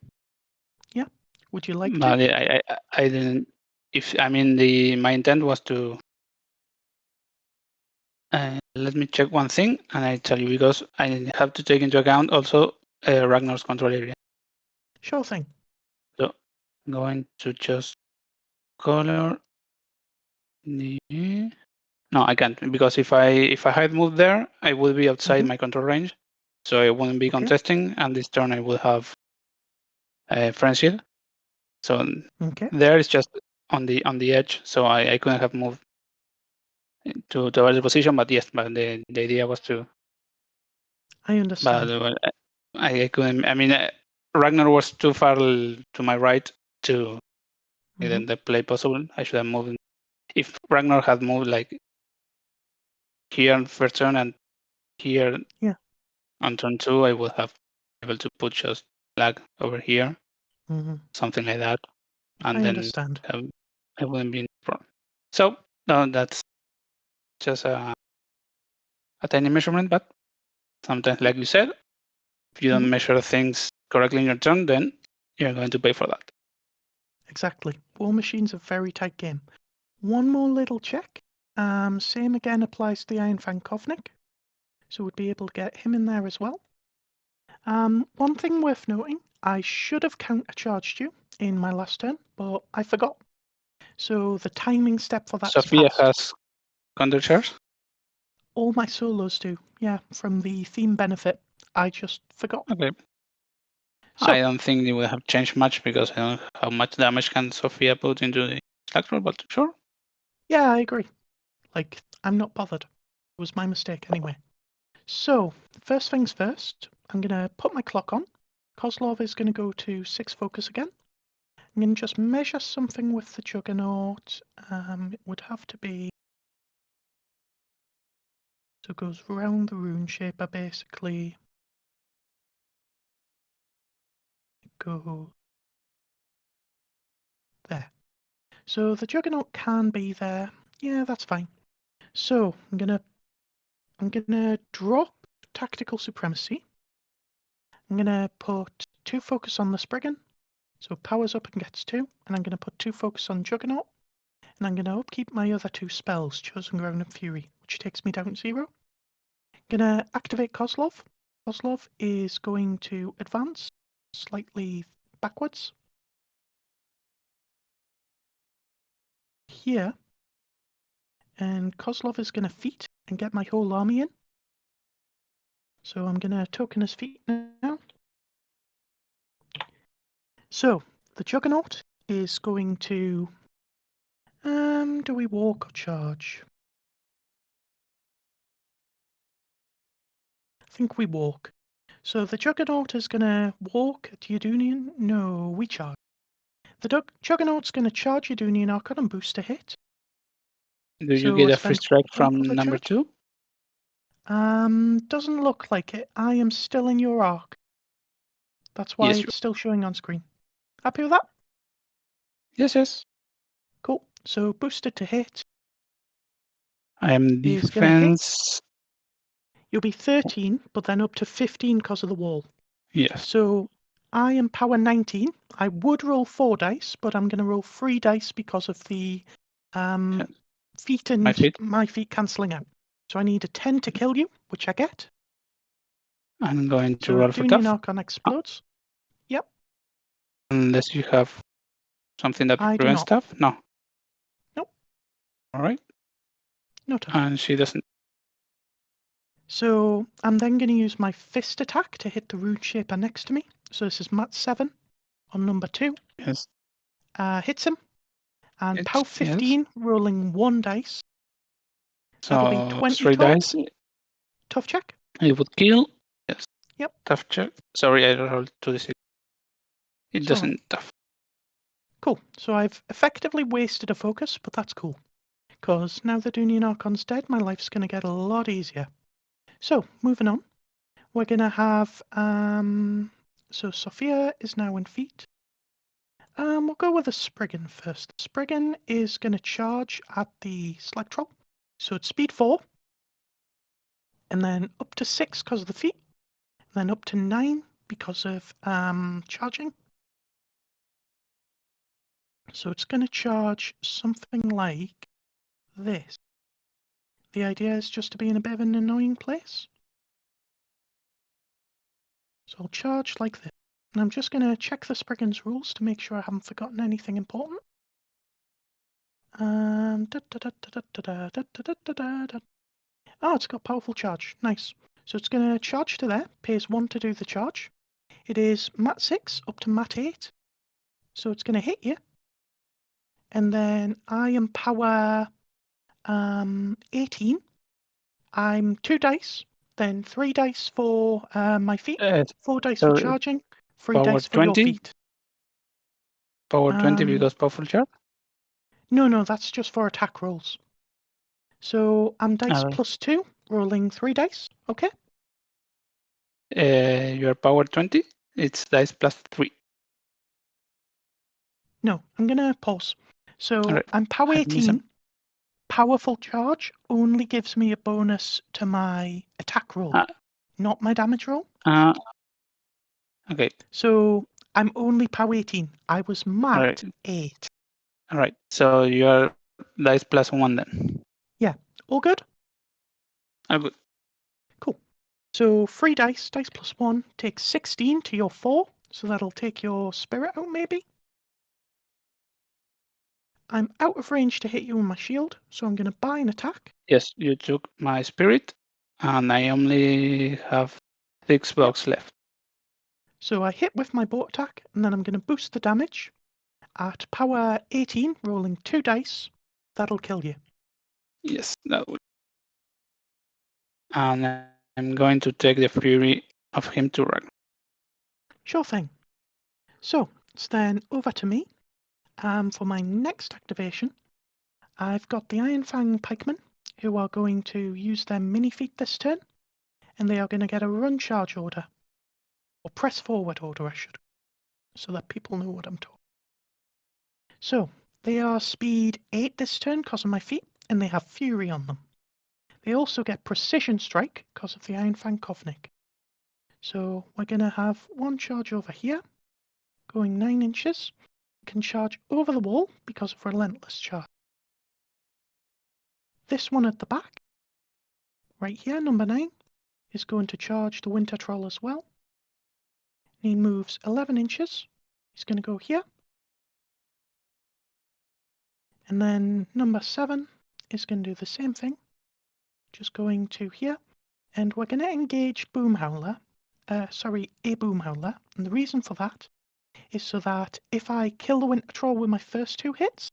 [SPEAKER 3] Yeah. Would you like
[SPEAKER 2] but
[SPEAKER 3] to?
[SPEAKER 2] I didn't. My intent was to. Let me check one thing, and I tell you, because I have to take into account also Ragnar's control area.
[SPEAKER 3] Sure thing.
[SPEAKER 2] So I'm going to just color the. No, I can't, because if I had moved there, I would be outside my control range, so I wouldn't be contesting, and this turn I would have frenzied. So there is just on the edge, so I couldn't have moved to a better position. But yes, but the idea was to.
[SPEAKER 3] I understand.
[SPEAKER 2] But I couldn't. I mean, Ragnar was too far to my right to even the play possible. I should have moved. If Ragnar had moved like here on first turn and here on turn 2, I would have been able to put just flag over here, something like that, and
[SPEAKER 3] I
[SPEAKER 2] then
[SPEAKER 3] understand.
[SPEAKER 2] I wouldn't be in the problem. So no, that's just a tiny measurement, but sometimes, like you said, if you don't measure things correctly in your turn, then you're going to pay for that.
[SPEAKER 3] Exactly. Brawlmachine's a very tight game. One more little check. Same again applies to the Iron Fang Kovnik. So we'd be able to get him in there as well. One thing worth noting, I should have countercharged you in my last turn, but I forgot. So the timing step for that
[SPEAKER 2] Sophia has countercharge?
[SPEAKER 3] All my solos do, yeah, from the theme benefit. I just forgot.
[SPEAKER 2] Okay.
[SPEAKER 3] So,
[SPEAKER 2] I don't think it would have changed much, because I don't know how much damage can Sophia put into the slag troll, but sure.
[SPEAKER 3] Yeah, I agree. Like, I'm not bothered. It was my mistake anyway. So, first things first, I'm going to put my clock on. Kozlov is going to go to 6 focus again. I'm going to just measure something with the Juggernaut. It would have to be... So it goes round the rune shaper, basically. It goes... there. So the Juggernaut can be there. Yeah, that's fine. So I'm gonna drop Tactical Supremacy. I'm gonna put 2 focus on the Spriggan, so it powers up and gets 2, and I'm gonna put 2 focus on Juggernaut, and I'm gonna upkeep my other 2 spells, Chosen Ground and Fury, which takes me down to 0. I'm gonna activate Kozlov. Kozlov is going to advance slightly backwards. Here. And Kozlov is gonna feat and get my whole army in. So I'm gonna token his feet now. So the Juggernaut is going to do we walk or charge? I think we walk. So the Juggernaut is gonna walk at Yudunian. No, we charge. The Juggernaut's gonna charge Yudunian Archon and boost a hit.
[SPEAKER 2] Do you get a free strike from number 2?
[SPEAKER 3] Doesn't look like it. I am still in your arc. That's why it's still showing on screen. Happy with that?
[SPEAKER 2] Yes.
[SPEAKER 3] Cool. So boosted to hit.
[SPEAKER 2] I am
[SPEAKER 3] He's gonna hit.
[SPEAKER 2] defense.
[SPEAKER 3] You'll be 13, but then up to 15 because of the wall.
[SPEAKER 2] Yes.
[SPEAKER 3] So I am power 19. I would roll 4 dice, but I'm going to roll 3 dice because of the feet and my feet cancelling out. So I need a 10 to kill you, which I get.
[SPEAKER 2] I'm going to
[SPEAKER 3] So
[SPEAKER 2] roll for
[SPEAKER 3] doing your
[SPEAKER 2] tough.
[SPEAKER 3] knock on explodes. Yep.
[SPEAKER 2] Unless you have something that
[SPEAKER 3] I do
[SPEAKER 2] prevents
[SPEAKER 3] not.
[SPEAKER 2] tough? No.
[SPEAKER 3] Nope.
[SPEAKER 2] All right.
[SPEAKER 3] No tough.
[SPEAKER 2] And she doesn't.
[SPEAKER 3] So I'm then going to use my fist attack to hit the rune shaper next to me. So this is Mat 7 on number 2.
[SPEAKER 2] Yes.
[SPEAKER 3] Hits him. And
[SPEAKER 2] It's,
[SPEAKER 3] POW 15,
[SPEAKER 2] yes.
[SPEAKER 3] rolling 1 dice.
[SPEAKER 2] So
[SPEAKER 3] That'll be 20
[SPEAKER 2] 3 dice.
[SPEAKER 3] Tough check.
[SPEAKER 2] It would kill. Yes.
[SPEAKER 3] Yep.
[SPEAKER 2] Tough check. Sorry, I rolled 2d6. It doesn't
[SPEAKER 3] Right.
[SPEAKER 2] tough.
[SPEAKER 3] Cool. So I've effectively wasted a focus, but that's cool. Because now that Union Archon's dead, my life's going to get a lot easier. So, moving on. We're going to have... so Sophia is now in feet. We'll go with the Spriggan first. The Spriggan is going to charge at the Slag Troll. So it's speed 4. And then up to 6 because of the feet. And then up to 9 because of charging. So it's going to charge something like this. The idea is just to be in a bit of an annoying place. So I'll charge like this. And I'm just going to check the Spriggan's rules to make sure I haven't forgotten anything important. Oh, it's got powerful charge. Nice. So it's going to charge to there. Pays 1 to do the charge. It is Mat 6 up to Mat 8. So it's going to hit you. And then I am power 18. I'm 2 dice. Then 3 dice for my feet. 4 dice for charging. 3 dice for
[SPEAKER 2] 20?
[SPEAKER 3] your feet.
[SPEAKER 2] Power 20 because powerful charge?
[SPEAKER 3] No, that's just for attack rolls. So I'm dice plus 2, rolling 3 dice. Okay.
[SPEAKER 2] Your power 20, it's dice plus 3.
[SPEAKER 3] No, I'm going to pause. So
[SPEAKER 2] Right.
[SPEAKER 3] I'm power 18. Powerful charge only gives me a bonus to my attack roll, not my damage roll.
[SPEAKER 2] Okay.
[SPEAKER 3] So I'm only power 18. I was Mat 8.
[SPEAKER 2] All right. So you're dice plus 1 then.
[SPEAKER 3] Yeah. All good?
[SPEAKER 2] All good.
[SPEAKER 3] Cool. So 3 dice, dice plus 1, takes 16 to your 4. So that'll take your spirit out maybe. I'm out of range to hit you with my shield, so I'm going to buy an attack.
[SPEAKER 2] Yes, you took my spirit, and I only have 6 bucks left.
[SPEAKER 3] So I hit with my bolt attack, and then I'm going to boost the damage. At power 18, rolling 2 dice, that'll kill you.
[SPEAKER 2] Yes, that would. And I'm going to take the fury of him to Ragnor.
[SPEAKER 3] Sure thing. So it's then over to me. For my next activation, I've got the Iron Fang Pikemen, who are going to use their mini feat this turn, and they are going to get a run charge order, or press forward order, I should, so that people know what I'm talking. So they are speed 8 this turn because of my feat, and they have fury on them. They also get precision strike because of the Iron Fang Kovnik. So we're going to have one charge over here, going 9 inches. Can charge over the wall because of relentless charge. This one at the back, right here, number 9, is going to charge the Winter Troll as well. He moves 11 inches. He's going to go here. And then number 7 is going to do the same thing, just going to here. And we're going to engage a Boom Howler. And the reason for that is so that if I kill the Winter Troll with my first 2 hits,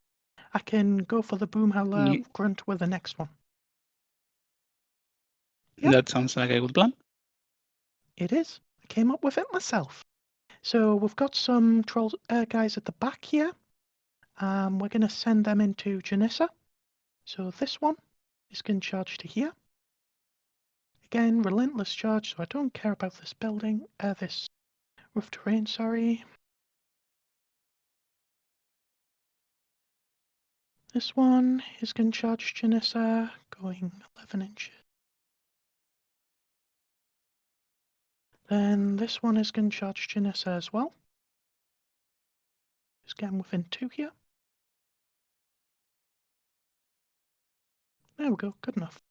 [SPEAKER 3] I can go for the Boom Howler grunt with the next one.
[SPEAKER 2] Yep. That sounds like a good plan.
[SPEAKER 3] It is. I came up with it myself. So we've got some troll guys at the back here. We're going to send them into Janissa. So this one is going to charge to here. Again, relentless charge, so I don't care about this building, this rough terrain, sorry. This one is going to charge Janissa, going 11 inches. Then this one is going to charge Janissa as well. Just getting within 2 here. There we go, good enough.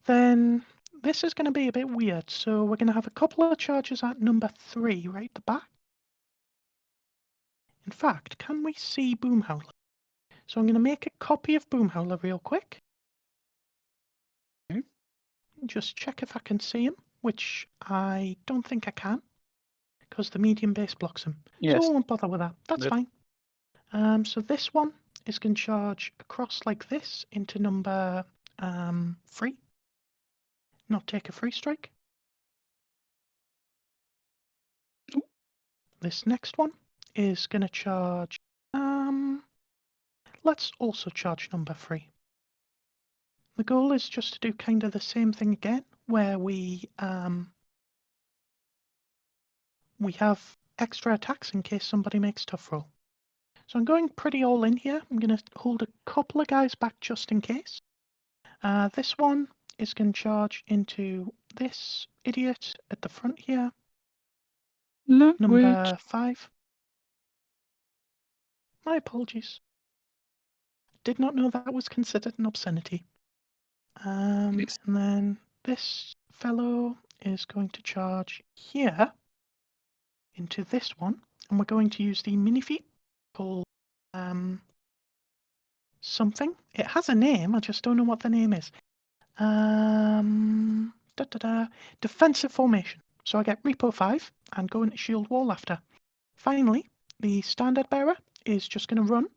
[SPEAKER 3] Then this is going to be a bit weird, so we're going to have a couple of charges at number 3 right at the back. In fact, can we see Boomhowler? So I'm going to make a copy of Boomhowler real quick.
[SPEAKER 2] Okay.
[SPEAKER 3] Just check if I can see him, which I don't think I can, because the medium base blocks him.
[SPEAKER 2] Yes.
[SPEAKER 3] So I won't bother with that. That's
[SPEAKER 2] Good.
[SPEAKER 3] fine. So this one is going to charge across like this into number 3. Not take a free strike. This next one is going to charge. Let's also charge number 3. The goal is just to do kind of the same thing again, where we have extra attacks in case somebody makes tough roll. So I'm going pretty all in here. I'm going to hold a couple of guys back just in case. This one is going to charge into this idiot at the front here. Number 5. My apologies. Did not know that was considered an obscenity.
[SPEAKER 2] Yes.
[SPEAKER 3] And then this fellow is going to charge here into this one. And we're going to use the mini feat called something. It has a name, I just don't know what the name is. Defensive formation. So I get Repo 5 and go into shield wall after. Finally, the standard bearer is just going to run,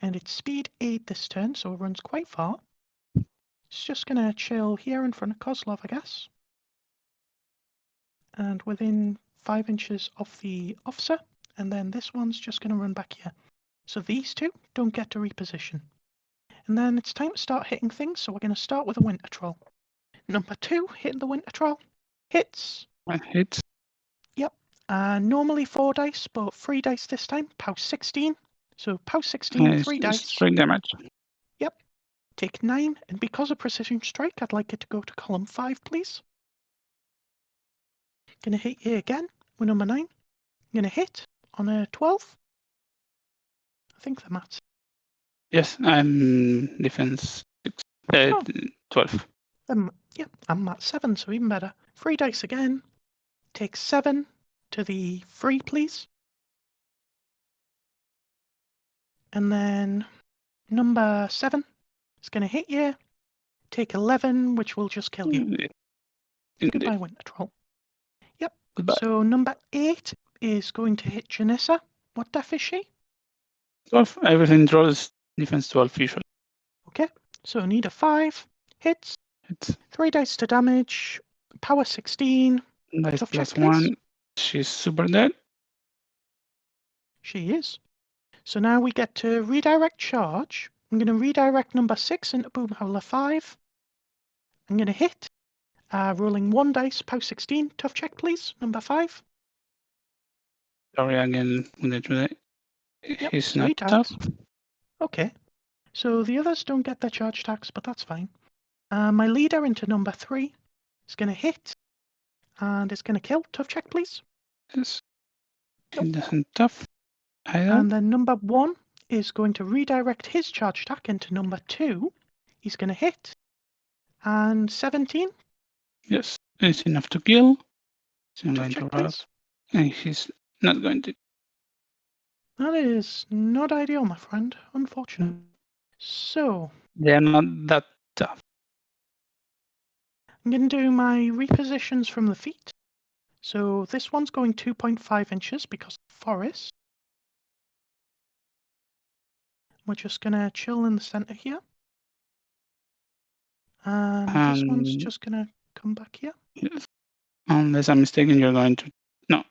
[SPEAKER 3] and it's speed 8 this turn, so it runs quite far. It's just going to chill here in front of Kozlov, I guess. And within 5 inches of the officer, and then this one's just going to run back here. So these two don't get to reposition. And then it's time to start hitting things, so we're going to start with a winter troll. Number 2, hitting the winter troll. Hits.
[SPEAKER 2] Hits.
[SPEAKER 3] Yep. Normally 4 dice, but 3 dice this time. Pow 16. So pow 16, 3 dice.
[SPEAKER 2] Straight damage.
[SPEAKER 3] Yep. Take 9, and because of precision strike, I'd like it to go to column 5, please. Gonna hit you again with number 9. Gonna hit on a 12. I think the maths.
[SPEAKER 2] Yes, I'm defense 6. 12.
[SPEAKER 3] Yep, I'm at 7, so even better. 3 dice again. Take 7 to the 3, please. And then number 7 is going to hit you. Take 11, which will just kill you. Goodbye, winter troll. Yep.
[SPEAKER 2] Goodbye.
[SPEAKER 3] So number 8 is going to hit Janissa. What def is she?
[SPEAKER 2] 12. Everything draws defense 12 usually.
[SPEAKER 3] Okay. So need a 5. Hits.
[SPEAKER 2] It's
[SPEAKER 3] 3 dice to damage. Power 16.
[SPEAKER 2] dice
[SPEAKER 3] Tough
[SPEAKER 2] plus
[SPEAKER 3] check, please.
[SPEAKER 2] 1. She's super dead.
[SPEAKER 3] She is. So now we get to redirect charge. I'm going to redirect number 6 into Boomhowler 5. I'm going to hit. Rolling 1 dice, pow 16. Tough check, please. Number 5.
[SPEAKER 2] Sorry again. He's
[SPEAKER 3] 3
[SPEAKER 2] not
[SPEAKER 3] tags.
[SPEAKER 2] tough.
[SPEAKER 3] Okay. So the others don't get their charge tax, but that's fine. My leader into number 3 is going to hit. And it's going to kill. Tough check, please.
[SPEAKER 2] Yes.
[SPEAKER 3] Nope.
[SPEAKER 2] He doesn't tough either.
[SPEAKER 3] And then number 1 is going to redirect his charge attack into number 2. He's going to hit. And 17.
[SPEAKER 2] Yes, it's enough to kill. So I'm
[SPEAKER 3] Tough
[SPEAKER 2] going to
[SPEAKER 3] check,
[SPEAKER 2] roll.
[SPEAKER 3] please.
[SPEAKER 2] And he's not going to.
[SPEAKER 3] That is not ideal, my friend. Unfortunate. So,
[SPEAKER 2] They're not that tough.
[SPEAKER 3] I'm going to do my repositions from the feet. So this one's going 2.5 inches because of forest. We're just going to chill in the center here. And this one's just going to come back here.
[SPEAKER 2] Yes. Unless I'm mistaken, you're going to. No.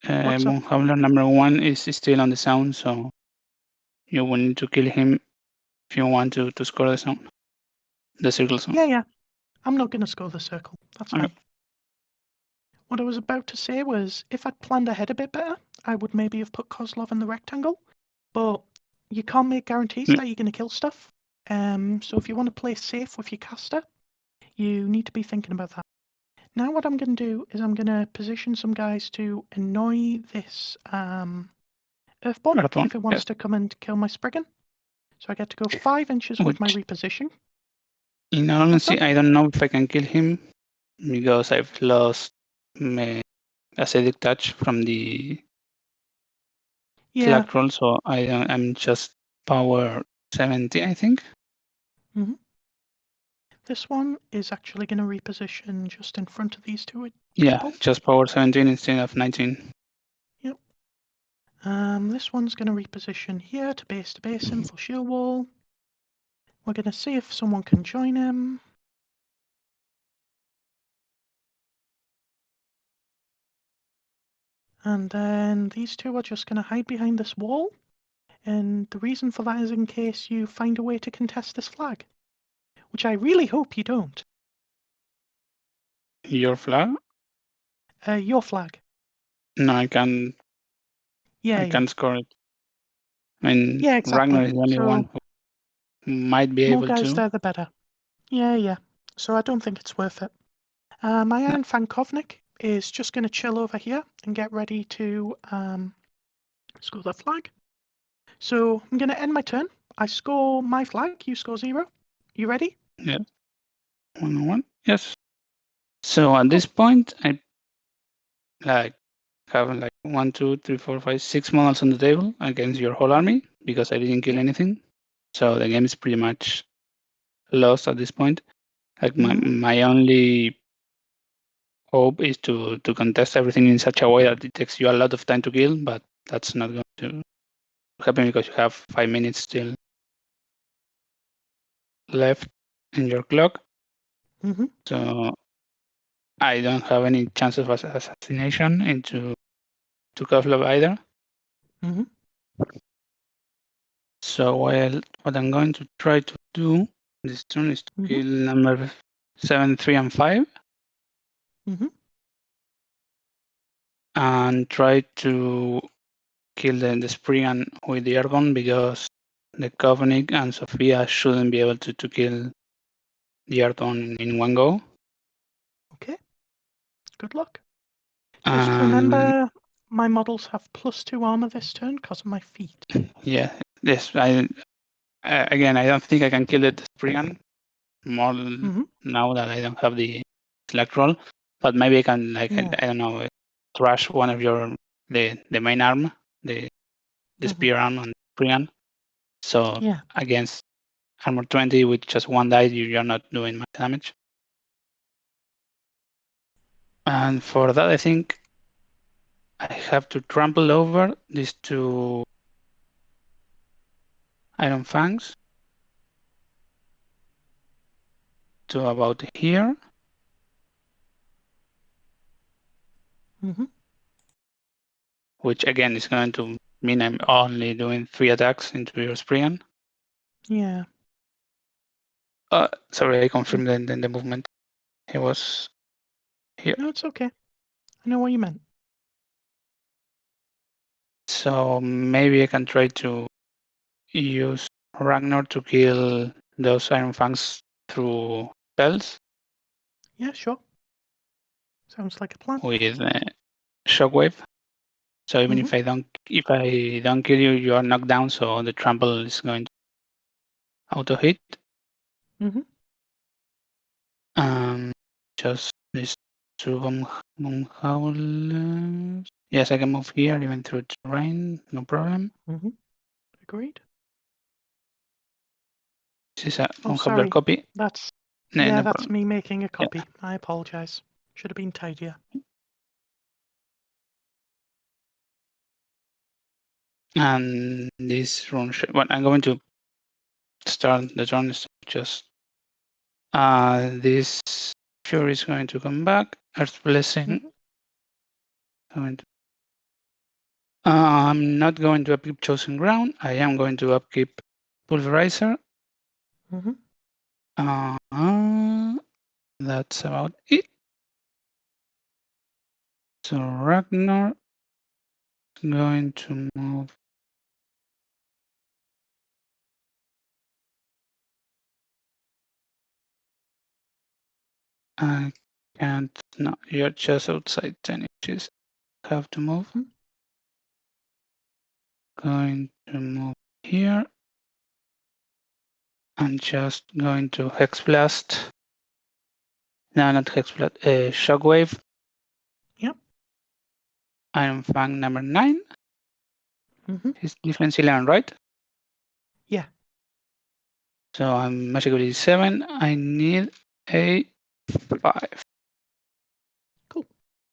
[SPEAKER 3] What's up?
[SPEAKER 2] Moonhowler number 1 is still on the sound, so you will need to kill him if you want to score the sound. The circle sound.
[SPEAKER 3] Yeah. I'm not going to score the circle. That's
[SPEAKER 2] Okay.
[SPEAKER 3] fine. What I was about to say was, if I'd planned ahead a bit better, I would maybe have put Kozlov in the rectangle. But you can't make guarantees
[SPEAKER 2] Mm.
[SPEAKER 3] that you're going to kill stuff. So if you want to play safe with your caster, you need to be thinking about that. Now what I'm going to do is I'm going to position some guys to annoy this Earthborn
[SPEAKER 2] Earthborn,
[SPEAKER 3] if it wants
[SPEAKER 2] yes.
[SPEAKER 3] to come and kill my Spriggan. So I get to go 5 inches with my
[SPEAKER 2] Which,
[SPEAKER 3] reposition.
[SPEAKER 2] in all honesty,
[SPEAKER 3] What's
[SPEAKER 2] I don't know if I can kill him because I've lost my acidic touch from the
[SPEAKER 3] Yeah.
[SPEAKER 2] flag roll, so I'm just power 70, I think.
[SPEAKER 3] This one is actually going to reposition just in front of these two
[SPEAKER 2] Yeah,
[SPEAKER 3] people.
[SPEAKER 2] just power 17 instead of 19.
[SPEAKER 3] Yep. This one's going to reposition here to base him for shield wall. We're going to see if someone can join him. And then these two are just going to hide behind this wall. And the reason for that is in case you find a way to contest this flag, which I really hope you don't.
[SPEAKER 2] Your flag?
[SPEAKER 3] Your flag.
[SPEAKER 2] No, I can't.
[SPEAKER 3] Yeah,
[SPEAKER 2] I can't score it. I mean,
[SPEAKER 3] Yeah, exactly.
[SPEAKER 2] Ragnar is the only one who might be
[SPEAKER 3] More
[SPEAKER 2] able
[SPEAKER 3] guys
[SPEAKER 2] to.
[SPEAKER 3] there, the better. Yeah. So I don't think it's worth it. My Iron Fang Kovnik is just going to chill over here and get ready to score the flag. So I'm going to end my turn. I score my flag, you score 0. You ready?
[SPEAKER 2] Yeah. 1-1. Yes. So at this point, I have 1, 2, 3, 4, 5, 6 models on the table against your whole army because I didn't kill anything. So the game is pretty much lost at this point. My only hope is to contest everything in such a way that it takes you a lot of time to kill, but that's not going to happen because you have 5 minutes still left in your clock. So I don't have any chance of assassination into Kozlov either. So what I'm going to try to do this turn is to kill number 7, 3, and 5. And try to kill the Spriggan with the Airgun because the Kovnik and Sophia shouldn't be able to kill the Airgun in one go.
[SPEAKER 3] Okay. Good luck. Just remember, my models have +2 armor this turn because of my feet.
[SPEAKER 2] Yeah, yes. Again, I don't think I can kill the Spriggan more now that I don't have the select roll. But maybe I can, I don't know, thrash one of the main arm, the spear arm and Spriggan. So against armor 20 with just 1 die, you're not doing much damage. And for that, I think I have to trample over these 2 Iron Fangs to about here. Which again is going to mean I'm only doing 3 attacks into your Spriggan.
[SPEAKER 3] Yeah.
[SPEAKER 2] Sorry, I confirmed the movement. He was here.
[SPEAKER 3] No, it's okay. I know what you meant.
[SPEAKER 2] So maybe I can try to use Ragnar to kill those Iron Fangs through spells.
[SPEAKER 3] Yeah, sure. Sounds like a plan.
[SPEAKER 2] With Shockwave. So even if I don't kill you, you are knocked down. So the trample is going to auto hit. Just these 2 bomb howlers. Yes, I can move here even through terrain, no problem.
[SPEAKER 3] Agreed.
[SPEAKER 2] This is a
[SPEAKER 3] Oh,
[SPEAKER 2] howler
[SPEAKER 3] sorry.
[SPEAKER 2] copy.
[SPEAKER 3] That's
[SPEAKER 2] No, no
[SPEAKER 3] that's
[SPEAKER 2] problem.
[SPEAKER 3] me making a copy.
[SPEAKER 2] Yeah.
[SPEAKER 3] I apologize. Should have been tidier.
[SPEAKER 2] And this rune, well, I'm going to start the turn. Just this Fury is going to come back. Earth Blessing. I'm not going to upkeep Chosen Ground. I am going to upkeep Pulverizer. That's about it. So Ragnar is going to move I can't. No, you're just outside 10 inches. Have to move. Going to move here. I'm just going to Hex Blast. No, not Hex Blast. Shockwave.
[SPEAKER 3] Yep.
[SPEAKER 2] Iron Fang number 9. His defense 11, right?
[SPEAKER 3] Yeah.
[SPEAKER 2] So I'm magic ability 7. I need a 5.
[SPEAKER 3] Cool.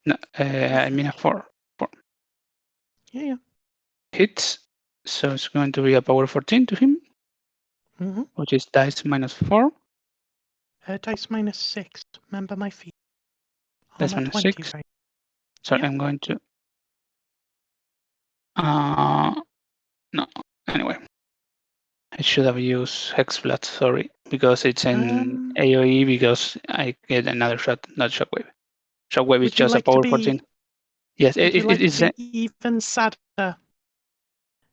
[SPEAKER 2] No, I mean a 4.
[SPEAKER 3] Yeah.
[SPEAKER 2] Hits. So it's going to be a power 14 to him, which is dice minus 4.
[SPEAKER 3] Dice minus 6. Remember my feet.
[SPEAKER 2] Dice
[SPEAKER 3] Armor
[SPEAKER 2] minus
[SPEAKER 3] 20,
[SPEAKER 2] 6.
[SPEAKER 3] right?
[SPEAKER 2] So
[SPEAKER 3] Yep.
[SPEAKER 2] I'm going to. No. Anyway, I should have used Hexblast, sorry, because it's in AoE because I get another shot, not Shockwave. Shockwave is just a power 14. Yes,
[SPEAKER 3] Would you like
[SPEAKER 2] it's
[SPEAKER 3] to be even sadder?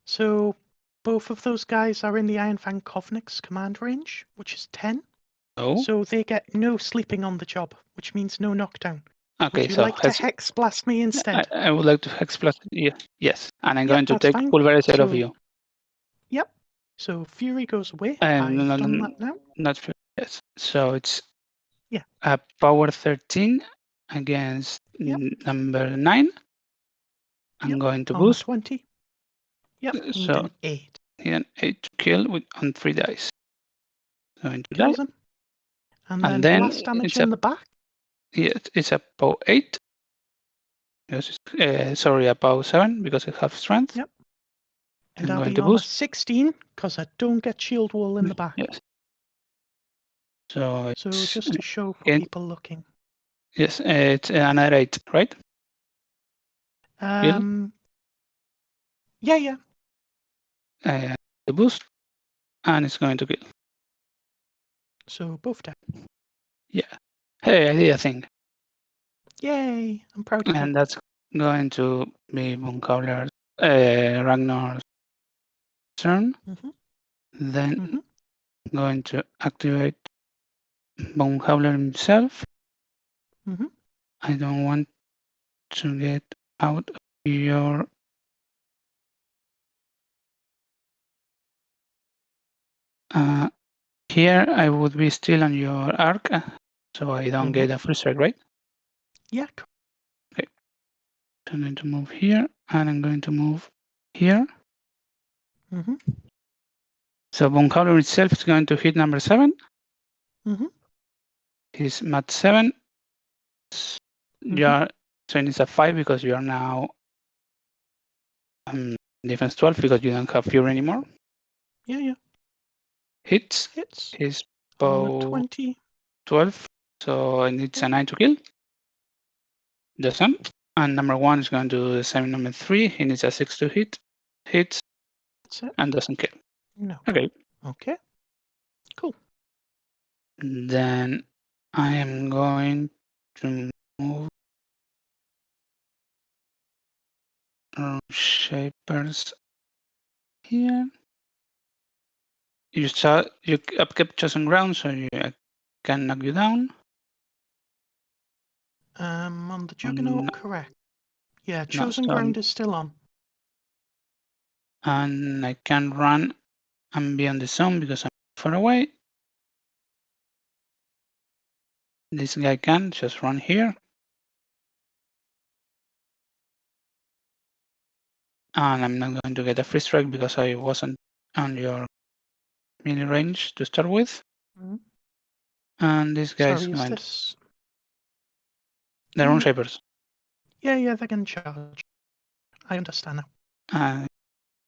[SPEAKER 3] So both of those guys are in the Iron Fang Kovnik's command range, which is 10.
[SPEAKER 2] Oh.
[SPEAKER 3] So they get no sleeping on the job, which means no knockdown.
[SPEAKER 2] Okay,
[SPEAKER 3] would you
[SPEAKER 2] so
[SPEAKER 3] like to Hex Blast me instead?
[SPEAKER 2] I would like to Hex Blast. Yeah, yes, and I'm
[SPEAKER 3] Yep,
[SPEAKER 2] going to
[SPEAKER 3] that's
[SPEAKER 2] take
[SPEAKER 3] fine.
[SPEAKER 2] Pulverize out of you.
[SPEAKER 3] Yep. So Fury goes away.
[SPEAKER 2] No,
[SPEAKER 3] I've done that now.
[SPEAKER 2] Not Fury. Yes. So it's
[SPEAKER 3] Yeah.
[SPEAKER 2] a power 13 against number 9. I'm going to boost.
[SPEAKER 3] 20. Yep. Need
[SPEAKER 2] So
[SPEAKER 3] an 8.
[SPEAKER 2] Need an 8 to kill on 3 dice. Going to
[SPEAKER 3] Kills
[SPEAKER 2] die.
[SPEAKER 3] him. And then blast damage in the back.
[SPEAKER 2] Yeah, it's a POW 8. Sorry, a POW 7 because it has strength.
[SPEAKER 3] Yep. And
[SPEAKER 2] I'm
[SPEAKER 3] I'll
[SPEAKER 2] going
[SPEAKER 3] be
[SPEAKER 2] to
[SPEAKER 3] armor
[SPEAKER 2] boost.
[SPEAKER 3] 16 because I don't get shield wall in the back.
[SPEAKER 2] Yes. So
[SPEAKER 3] just to show for people looking.
[SPEAKER 2] Yes, it's another 8, right?
[SPEAKER 3] Yeah.
[SPEAKER 2] The boost, and it's going to kill.
[SPEAKER 3] So both dead.
[SPEAKER 2] Yeah. Hey, I did a thing.
[SPEAKER 3] Yay! I'm proud of you.
[SPEAKER 2] And that's going to be Bonkowler's Ragnar's turn. Then going to activate Bonehowler himself. I don't want to get out of your here. I would be still on your arc, so I don't get a free strike, right?
[SPEAKER 3] Yeah.
[SPEAKER 2] Okay. So I'm going to move here, and I'm going to move here. So Bonehowler itself is going to hit number 7. He's mat 7. You're so it's a 5 because you are now defense 12 because you don't have fury anymore.
[SPEAKER 3] Yeah.
[SPEAKER 2] Hits. His bow
[SPEAKER 3] 20.
[SPEAKER 2] 12. So it needs a 9 to kill. Doesn't. And number 1 is going to do the same. Number 3. He needs a 6 to hit. Hits. And doesn't kill.
[SPEAKER 3] No.
[SPEAKER 2] Okay.
[SPEAKER 3] Cool.
[SPEAKER 2] Then I am going to move shapers here. You kept chosen ground, so I can knock you down.
[SPEAKER 3] On the Juggernaut, correct. Yeah, chosen ground is still on.
[SPEAKER 2] And I can run and be on the zone because I'm far away. This guy can just run here. And I'm not going to get a free strike because I wasn't on your mini range to start with. And this guy's going to... They're on shapers.
[SPEAKER 3] Yeah, they can charge. I understand now.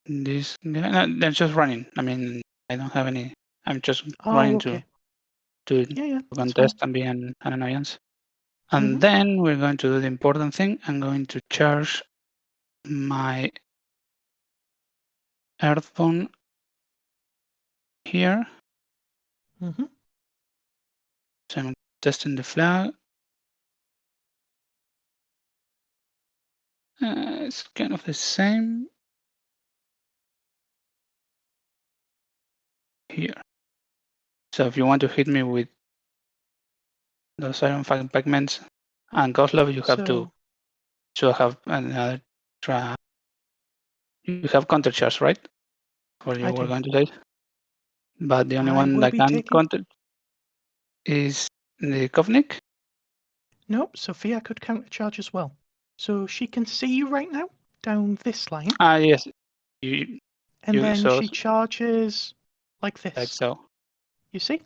[SPEAKER 2] This guy, they're just running. I mean, I don't have any... I'm just running to contest and be an annoyance. And then we're going to do the important thing. I'm going to charge my Earthbone here. So I'm testing the flag. It's kind of the same here. So if you want to hit me with those iron fragments. And Kozlov, you have to have another you have counter charge, right? Or you were going to say. But the only one that can counter is the Kovnik.
[SPEAKER 3] Nope, Sophia could counter charge as well. So she can see you right now down this line.
[SPEAKER 2] Ah, yes.
[SPEAKER 3] Then she charges like this.
[SPEAKER 2] Like so.
[SPEAKER 3] You see?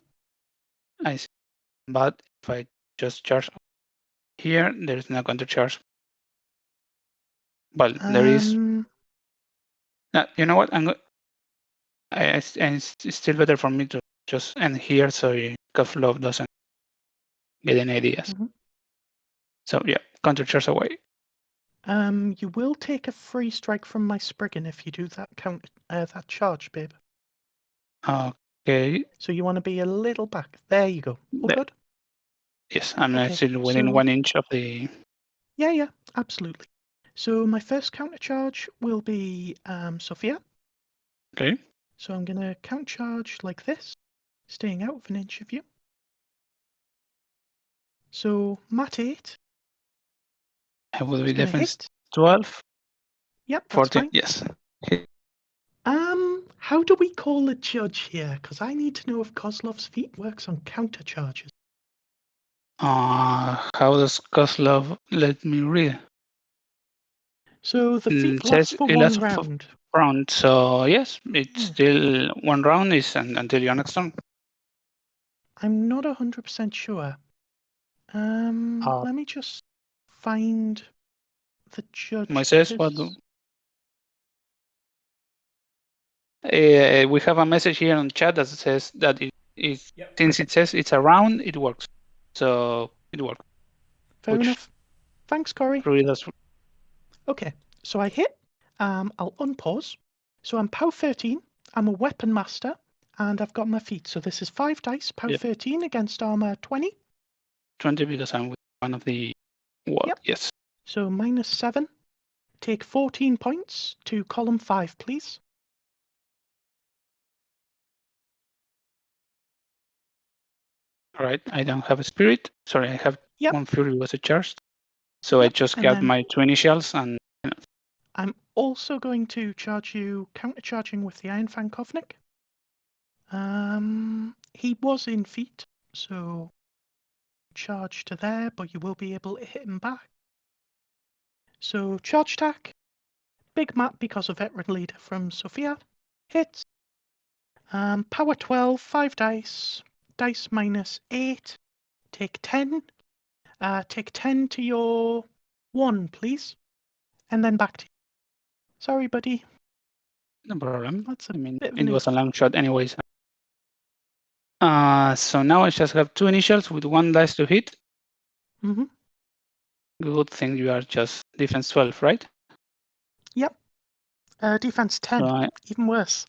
[SPEAKER 2] I see. But if I just charge here, there is no counter charge. Well, there is. You know what? It's still better for me to just end here so Kozlov doesn't get any ideas. So yeah, counter charge away.
[SPEAKER 3] You will take a free strike from my Spriggan if you do that that charge, babe.
[SPEAKER 2] Okay.
[SPEAKER 3] So you want to be a little back. There you go. All good?
[SPEAKER 2] Yes, I'm still within 1 inch of the...
[SPEAKER 3] Yeah, absolutely. So my first counter charge will be Sophia.
[SPEAKER 2] Okay.
[SPEAKER 3] So I'm going to counter charge like this, staying out of 1 inch of you. So mat 8.
[SPEAKER 2] I will be defense 12.
[SPEAKER 3] Yep, that's
[SPEAKER 2] 14.
[SPEAKER 3] fine.
[SPEAKER 2] Yes.
[SPEAKER 3] How do we call a judge here? Because I need to know if Kozlov's feat works on counter charges.
[SPEAKER 2] How does Kozlov let me read?
[SPEAKER 3] So the feat lasts for one round.
[SPEAKER 2] So yes, it's still 1 round is until your next turn.
[SPEAKER 3] I'm not 100% sure. Let me just find the judge.
[SPEAKER 2] Moises, what do... we have a message here on chat that says that since it says it's a round, it works. So it works.
[SPEAKER 3] Fair enough. Thanks, Corey.
[SPEAKER 2] Really
[SPEAKER 3] okay, so I hit. I'll unpause. So I'm POW 13. I'm a weapon master, and I've got my feet. So this is 5 dice. POW 13 against armor 20.
[SPEAKER 2] 20 because I'm with one of the... Yes.
[SPEAKER 3] So -7. Take 14 points to column 5, please.
[SPEAKER 2] All right, I don't have a spirit. Sorry, I have 1 fury was a charged. So I just got my 2 initials and...
[SPEAKER 3] I'm also going to charge you, counter-charging with the Iron Fang Kovnik. He was in feet, so charge to there, but you will be able to hit him back. So charge attack, big map because of veteran leader from Sophia, hits. Power 12, 5 dice, dice -8, take 10. Take 10 to your 1, please, and then back to you. Sorry, buddy.
[SPEAKER 2] No problem.
[SPEAKER 3] That's
[SPEAKER 2] it was a long shot anyways. So now I just have 2 initials with 1 dice to hit. Good thing you are just defense 12, right?
[SPEAKER 3] Yep. Defense 10. So even worse.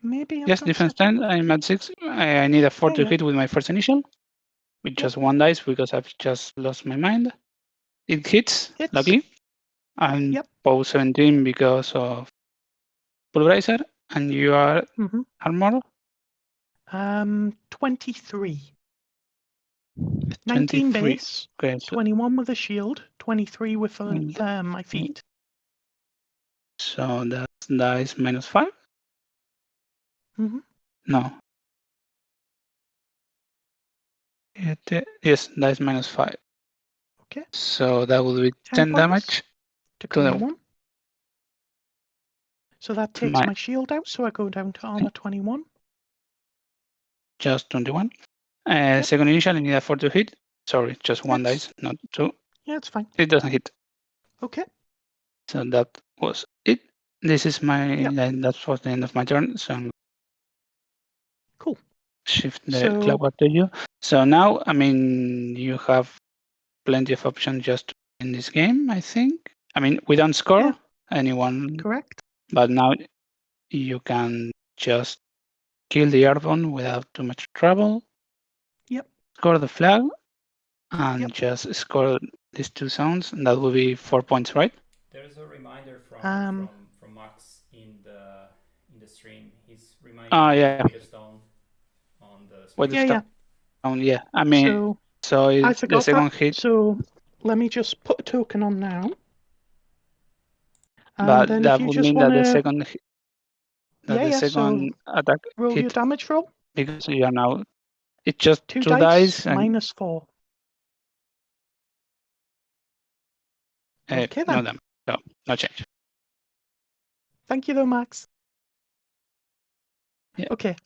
[SPEAKER 3] Maybe.
[SPEAKER 2] Yes, defense 10. I'm at 6. I need a 4 to hit with my first initial. With just 1 dice because I've just lost my mind. It hits. Luckily. I'm POW 17 because of Pulverizer. And you are armor?
[SPEAKER 3] 23. 19 base. Okay, so 21 with a shield. 23 with my feet.
[SPEAKER 2] So that's dice -5? No. Yes, dice -5.
[SPEAKER 3] Okay.
[SPEAKER 2] So that will be 10 damage
[SPEAKER 3] to column 1. So that takes my shield out, so I go down to armor 21.
[SPEAKER 2] Just 21. Second initial, I need a 4 to hit. Sorry, just 1 dice, not 2.
[SPEAKER 3] Yeah, it's fine.
[SPEAKER 2] It doesn't hit.
[SPEAKER 3] Okay.
[SPEAKER 2] So that was it. This is my... That was the end of my turn. So I'm
[SPEAKER 3] cool.
[SPEAKER 2] Shift the clock back to you. So now, I mean, you have plenty of options just in this game, I think. I mean, we don't score anyone.
[SPEAKER 3] Correct.
[SPEAKER 2] But now you can just kill the Airborne without too much trouble.
[SPEAKER 3] Yep.
[SPEAKER 2] Score the flag and just score these 2 sounds, and that will be 4 points, right?
[SPEAKER 1] There's a reminder from Max in the stream. He's reminding
[SPEAKER 2] yeah.
[SPEAKER 1] Stone on the
[SPEAKER 2] I mean, So
[SPEAKER 3] I
[SPEAKER 2] it's the
[SPEAKER 3] forgot
[SPEAKER 2] second
[SPEAKER 3] that.
[SPEAKER 2] hit,
[SPEAKER 3] So let me just put a token on now. And
[SPEAKER 2] but
[SPEAKER 3] then
[SPEAKER 2] that
[SPEAKER 3] if you
[SPEAKER 2] would
[SPEAKER 3] just
[SPEAKER 2] mean
[SPEAKER 3] want
[SPEAKER 2] that the
[SPEAKER 3] to...
[SPEAKER 2] second
[SPEAKER 3] Yeah, so
[SPEAKER 2] second attack
[SPEAKER 3] roll your
[SPEAKER 2] hit,
[SPEAKER 3] damage roll.
[SPEAKER 2] because you are now, it's just
[SPEAKER 3] 2
[SPEAKER 2] 2
[SPEAKER 3] dice,
[SPEAKER 2] dice and
[SPEAKER 3] -4. Okay,
[SPEAKER 2] no
[SPEAKER 3] then.
[SPEAKER 2] damage. So no change.
[SPEAKER 3] Thank you, though, Max.
[SPEAKER 2] Yeah.
[SPEAKER 3] Okay.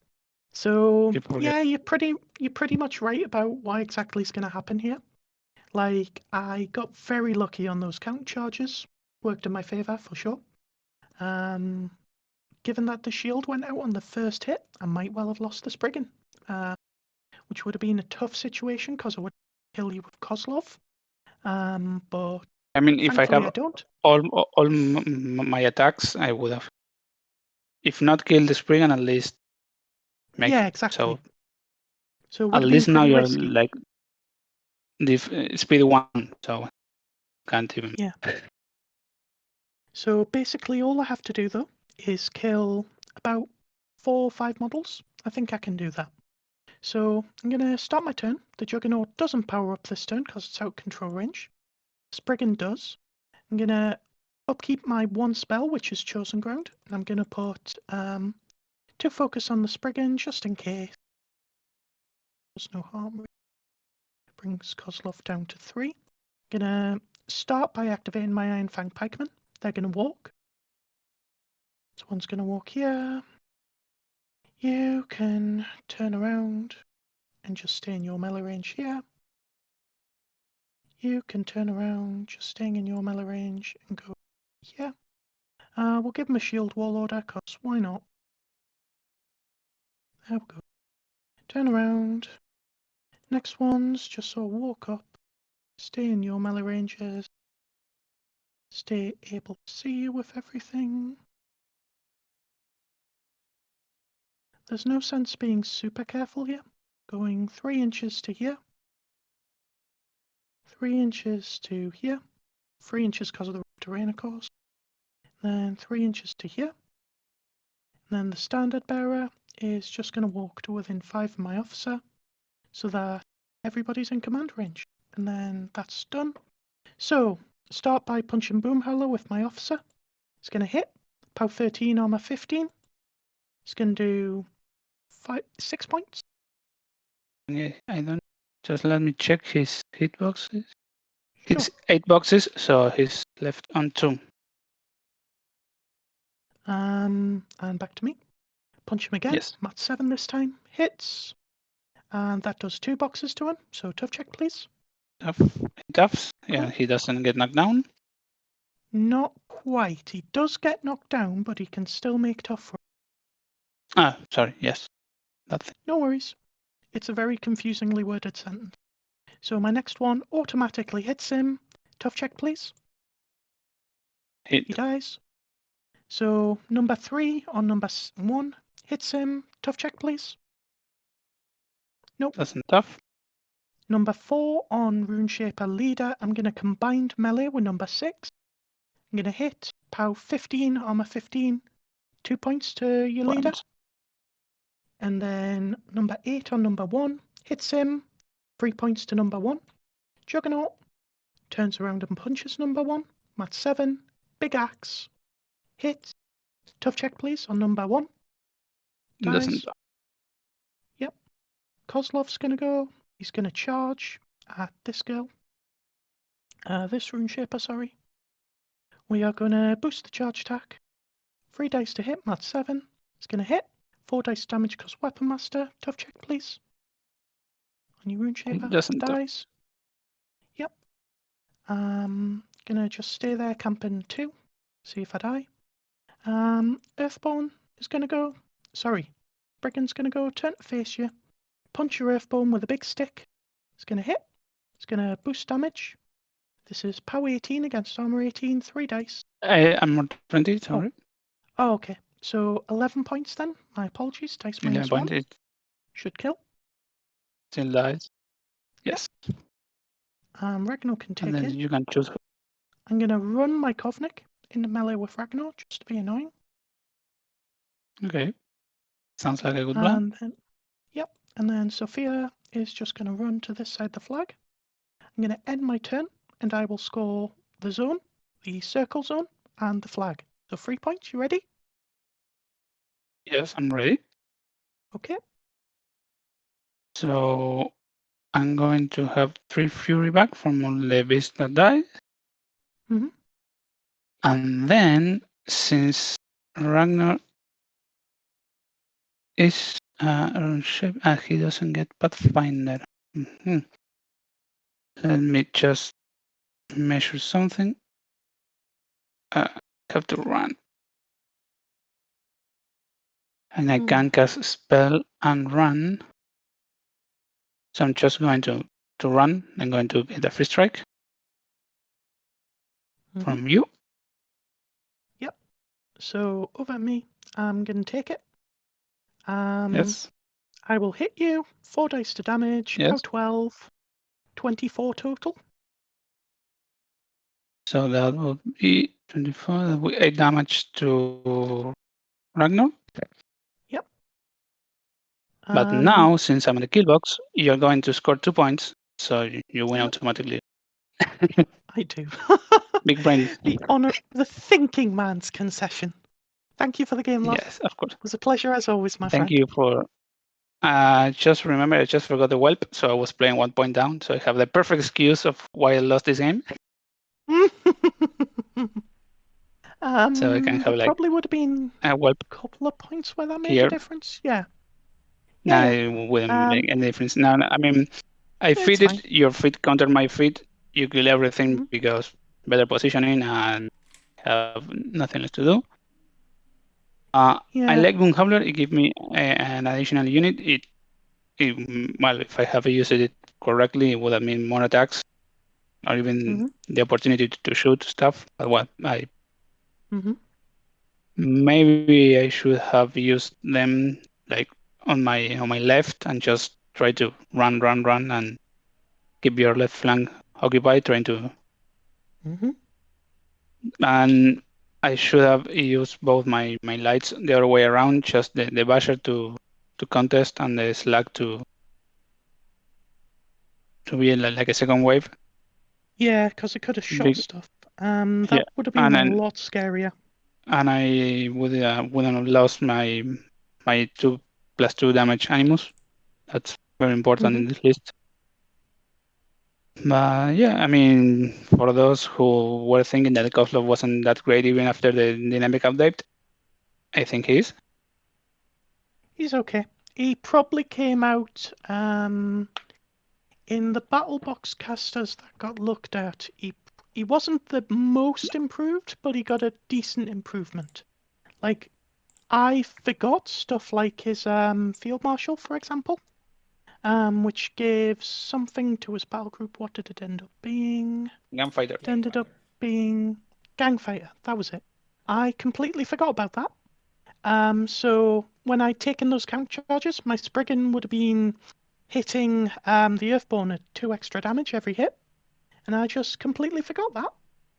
[SPEAKER 3] So
[SPEAKER 2] People
[SPEAKER 3] yeah, you're pretty much right about what exactly is going to happen here. Like, I got very lucky on those count charges. Worked in my favor for sure. Given that the shield went out on the first hit, I might well have lost the Spriggan, which would have been a tough situation because I would kill you with Kozlov. But
[SPEAKER 2] I mean, if I
[SPEAKER 3] thankfully
[SPEAKER 2] have
[SPEAKER 3] I don't.
[SPEAKER 2] all my attacks, I would have, if not killed the Spriggan, at least make
[SPEAKER 3] Yeah,
[SPEAKER 2] it.
[SPEAKER 3] exactly. So it
[SPEAKER 2] At
[SPEAKER 3] would have been
[SPEAKER 2] least now
[SPEAKER 3] pretty
[SPEAKER 2] you're
[SPEAKER 3] risky.
[SPEAKER 2] like the speed 1, so can't even.
[SPEAKER 3] Yeah. So basically all I have to do though is kill about 4 or 5 models. I think I can do that. So I'm going to start my turn. The Juggernaut doesn't power up this turn because it's out control range. Spriggan does. I'm going to upkeep my 1 spell, which is Chosen Ground. And I'm going to put 2 focus on the Spriggan just in case. There's no harm. Brings Kozlov down to 3. I'm going to start by activating my Iron Fang Pikemen. They're going to walk. So one's going to walk here. You can turn around and just stay in your melee range here. You can turn around, just staying in your melee range, and go here. We'll give him a shield wall order, because why not? There we go. Turn around. Next one's just sort of walk up, stay in your melee ranges, stay able to see you with everything. There's no sense being super careful here. Going 3 inches to here. 3 inches to here. 3 inches because of the terrain, of course. Then 3 inches to here. And then the standard bearer is just going to walk to within 5 of my officer so that everybody's in command range. And then that's done. So, start by punching Boomhowler with my officer. It's going to hit. Power 13, armor 15. It's going to do 6 points.
[SPEAKER 2] Yeah, I don't. Just let me check his hitboxes.
[SPEAKER 3] Sure.
[SPEAKER 2] It's 8 boxes, so he's left on 2.
[SPEAKER 3] And back to me. Punch him again.
[SPEAKER 2] Yes.
[SPEAKER 3] Mat 7 this time. Hits. And that does 2 boxes to him. So tough check, please.
[SPEAKER 2] Tough. Yeah,
[SPEAKER 3] Cool.
[SPEAKER 2] he doesn't get knocked down.
[SPEAKER 3] Not quite. He does get knocked down, but he can still make tough.
[SPEAKER 2] Ah, sorry. Yes, that thing.
[SPEAKER 3] No worries. It's a very confusingly worded sentence. So my next one automatically hits him. Tough check, please.
[SPEAKER 2] Hit.
[SPEAKER 3] He dies. So number 3 on number 1 hits him. Tough check, please. Nope.
[SPEAKER 2] Doesn't tough.
[SPEAKER 3] Number 4 on Runeshaper Leader. I'm going to combine melee with number 6. I'm going to hit. Pow 15, armor 15. 2 points to your leader.
[SPEAKER 2] Points.
[SPEAKER 3] And then number 8 on number 1 hits him. 3 points to number 1. Juggernaut turns around and punches number 1. Mat 7. Big axe. Hit. Tough check, please, on number 1. Dies.
[SPEAKER 2] Doesn't.
[SPEAKER 3] Yep. Kozlov's going to go. He's going to charge at this girl. This Runeshaper, sorry. We are going to boost the charge attack. 3 dice to hit. Mat 7. It's going to hit. 4 dice damage because Weapon Master. Tough check, please. On your Runeshaper.
[SPEAKER 2] Doesn't
[SPEAKER 3] Dies. Yep. Gonna just stay there camping 2. See if I die. Earthborn is gonna go. Sorry. Brigand's gonna go. Turn to face you. Punch your Earthborn with a big stick. It's gonna hit. It's gonna boost damage. This is power 18 against armor 18. 3 dice.
[SPEAKER 2] I'm on 20. Sorry.
[SPEAKER 3] Oh, okay. So 11 points then. My apologies. Dice minus 1.
[SPEAKER 2] It
[SPEAKER 3] Should kill.
[SPEAKER 2] still dies. Yes.
[SPEAKER 3] Ragnor can
[SPEAKER 2] And
[SPEAKER 3] take
[SPEAKER 2] then
[SPEAKER 3] it.
[SPEAKER 2] you can choose.
[SPEAKER 3] I'm gonna run my Kovnik in the melee with Ragnor just to be annoying.
[SPEAKER 2] Okay. Sounds like a good plan.
[SPEAKER 3] And then, yep. And then Sophia is just going to run to this side of the flag. I'm going to end my turn, and I will score the zone, the circle zone, and the flag. So 3 points. You ready?
[SPEAKER 2] Yes, I'm ready.
[SPEAKER 3] Okay.
[SPEAKER 2] So I'm going to have 3 fury back from all the beasts that die.
[SPEAKER 3] Mhm.
[SPEAKER 2] And then, since Ragnar is ship, he doesn't get Pathfinder. Mhm. Let me just measure something. Have to run. And I can cast spell and run. So I'm just going to run. I'm going to get a free strike from you.
[SPEAKER 3] Yep. So over at me, I'm going to take it.
[SPEAKER 2] Yes.
[SPEAKER 3] I will hit you. 4 dice to damage.
[SPEAKER 2] Yes.
[SPEAKER 3] Now 12. 24 total.
[SPEAKER 2] So that would be 24. That would be 8 damage to Ragnar.
[SPEAKER 3] Yep.
[SPEAKER 2] But now, since I'm in the kill box, you're going to score 2 points. So you win automatically.
[SPEAKER 3] I do.
[SPEAKER 2] Big brain.
[SPEAKER 3] The thinking man's concession. Thank you for the game, love.
[SPEAKER 2] Yes, of course.
[SPEAKER 3] It was a pleasure as always, my
[SPEAKER 2] Thank
[SPEAKER 3] friend.
[SPEAKER 2] you for. Just remember, I just forgot the whelp, so I was playing 1 point down. So I have the perfect excuse of why I lost this game. So I can have like
[SPEAKER 3] probably would have been
[SPEAKER 2] a whelp
[SPEAKER 3] a couple of points where that made
[SPEAKER 2] here.
[SPEAKER 3] a difference. Yeah.
[SPEAKER 2] No, it wouldn't make any difference. No, I mean, I feed
[SPEAKER 3] fine.
[SPEAKER 2] it, your feed counter my feed, you kill everything because better positioning and have nothing left to do. I like Boomhowler, it gives me an additional unit. Well, if I have used it correctly, it would have mean more attacks or even the opportunity to shoot stuff. But what maybe I should have used them like on my left and just try to run and keep your left flank occupied, trying to. And I should have used both my lights the other way around, just the basher to contest and the slag to be like a second wave.
[SPEAKER 3] Yeah, because it could have shot stuff. That would have been a lot scarier.
[SPEAKER 2] And I wouldn't have lost my 2+2 damage animus. That's very important in this list. But yeah, I mean, for those who were thinking that Kozlov wasn't that great even after the dynamic update, I think he is.
[SPEAKER 3] He's okay. He probably came out in the battle box casters that got looked at. He wasn't the most improved, but he got a decent improvement. Like, I forgot stuff like his field marshal, for example, which gave something to his battle group. What did it end up being?
[SPEAKER 2] Gunfighter.
[SPEAKER 3] It ended up being Gangfighter. That was it. I completely forgot about that. So when I'd taken those count charges, my Spriggan would have been hitting the Earthborn at 2 extra damage every hit. And I just completely forgot that.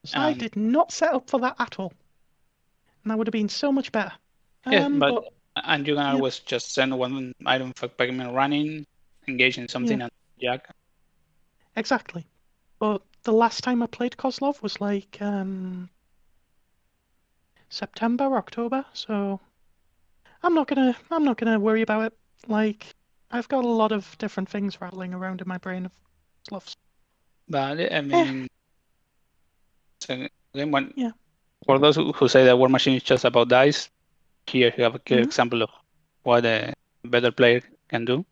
[SPEAKER 3] So I did not set up for that at all. And that would have been so much better.
[SPEAKER 2] But you can always just send one item for Pegman running, engage in something and jack.
[SPEAKER 3] Exactly. But the last time I played Kozlov was like September, October, so I'm not gonna worry about it. Like, I've got a lot of different things rattling around in my brain of Kozlovs.
[SPEAKER 2] But I mean, so again, for those who say that Warmachine is just about dice, here you have a clear example of what a better player can do,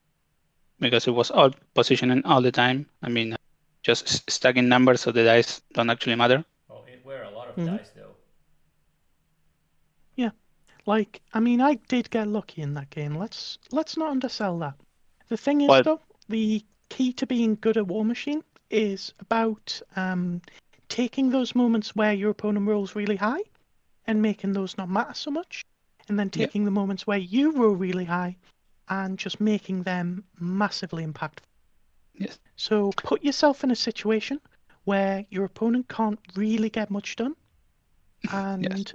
[SPEAKER 2] because it was all positioning all the time. I mean, just stacking numbers so the dice don't actually matter.
[SPEAKER 1] Oh, it were a lot of dice though.
[SPEAKER 3] Yeah, like, I mean, I did get lucky in that game. Let's not undersell that. The thing is, though, the key to being good at Warmachine is about taking those moments where your opponent rolls really high and making those not matter so much, and then taking the moments where you roll really high and just making them massively impactful.
[SPEAKER 2] Yes.
[SPEAKER 3] So put yourself in a situation where your opponent can't really get much done, and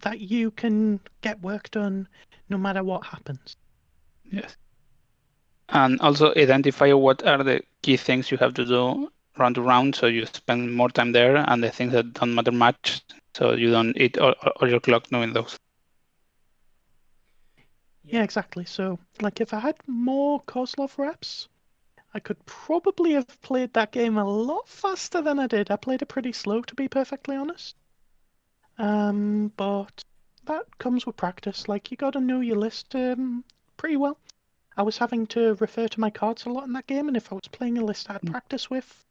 [SPEAKER 3] that you can get work done no matter what happens.
[SPEAKER 2] Yes. And also identify what are the key things you have to do round to round, so you spend more time there, and the things that don't matter much, so you don't eat all your clock doing those.
[SPEAKER 3] Yeah, exactly. So, like, if I had more Kozlov reps, I could probably have played that game a lot faster than I did. I played it pretty slow, to be perfectly honest. But that comes with practice. Like, you gotta know your list pretty well. I was having to refer to my cards a lot in that game, and if I was playing a list I had practice with,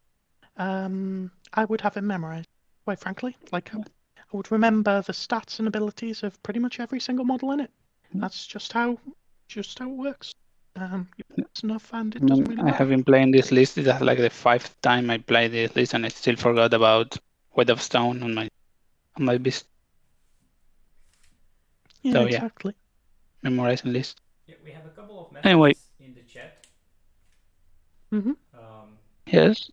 [SPEAKER 3] I would have it memorized, quite frankly. Like, I would remember the stats and abilities of pretty much every single model in it. That's just how it works. It's enough, and it doesn't really
[SPEAKER 2] I
[SPEAKER 3] matter.
[SPEAKER 2] have been playing this list. That's like the 5th time I play this list, and I still forgot about Weight of Stone on my beast.
[SPEAKER 3] Yeah,
[SPEAKER 2] So
[SPEAKER 3] exactly.
[SPEAKER 2] Memorizing list.
[SPEAKER 1] Yeah, we have a couple of messages
[SPEAKER 2] Anyway.
[SPEAKER 1] in the chat.
[SPEAKER 2] Yes.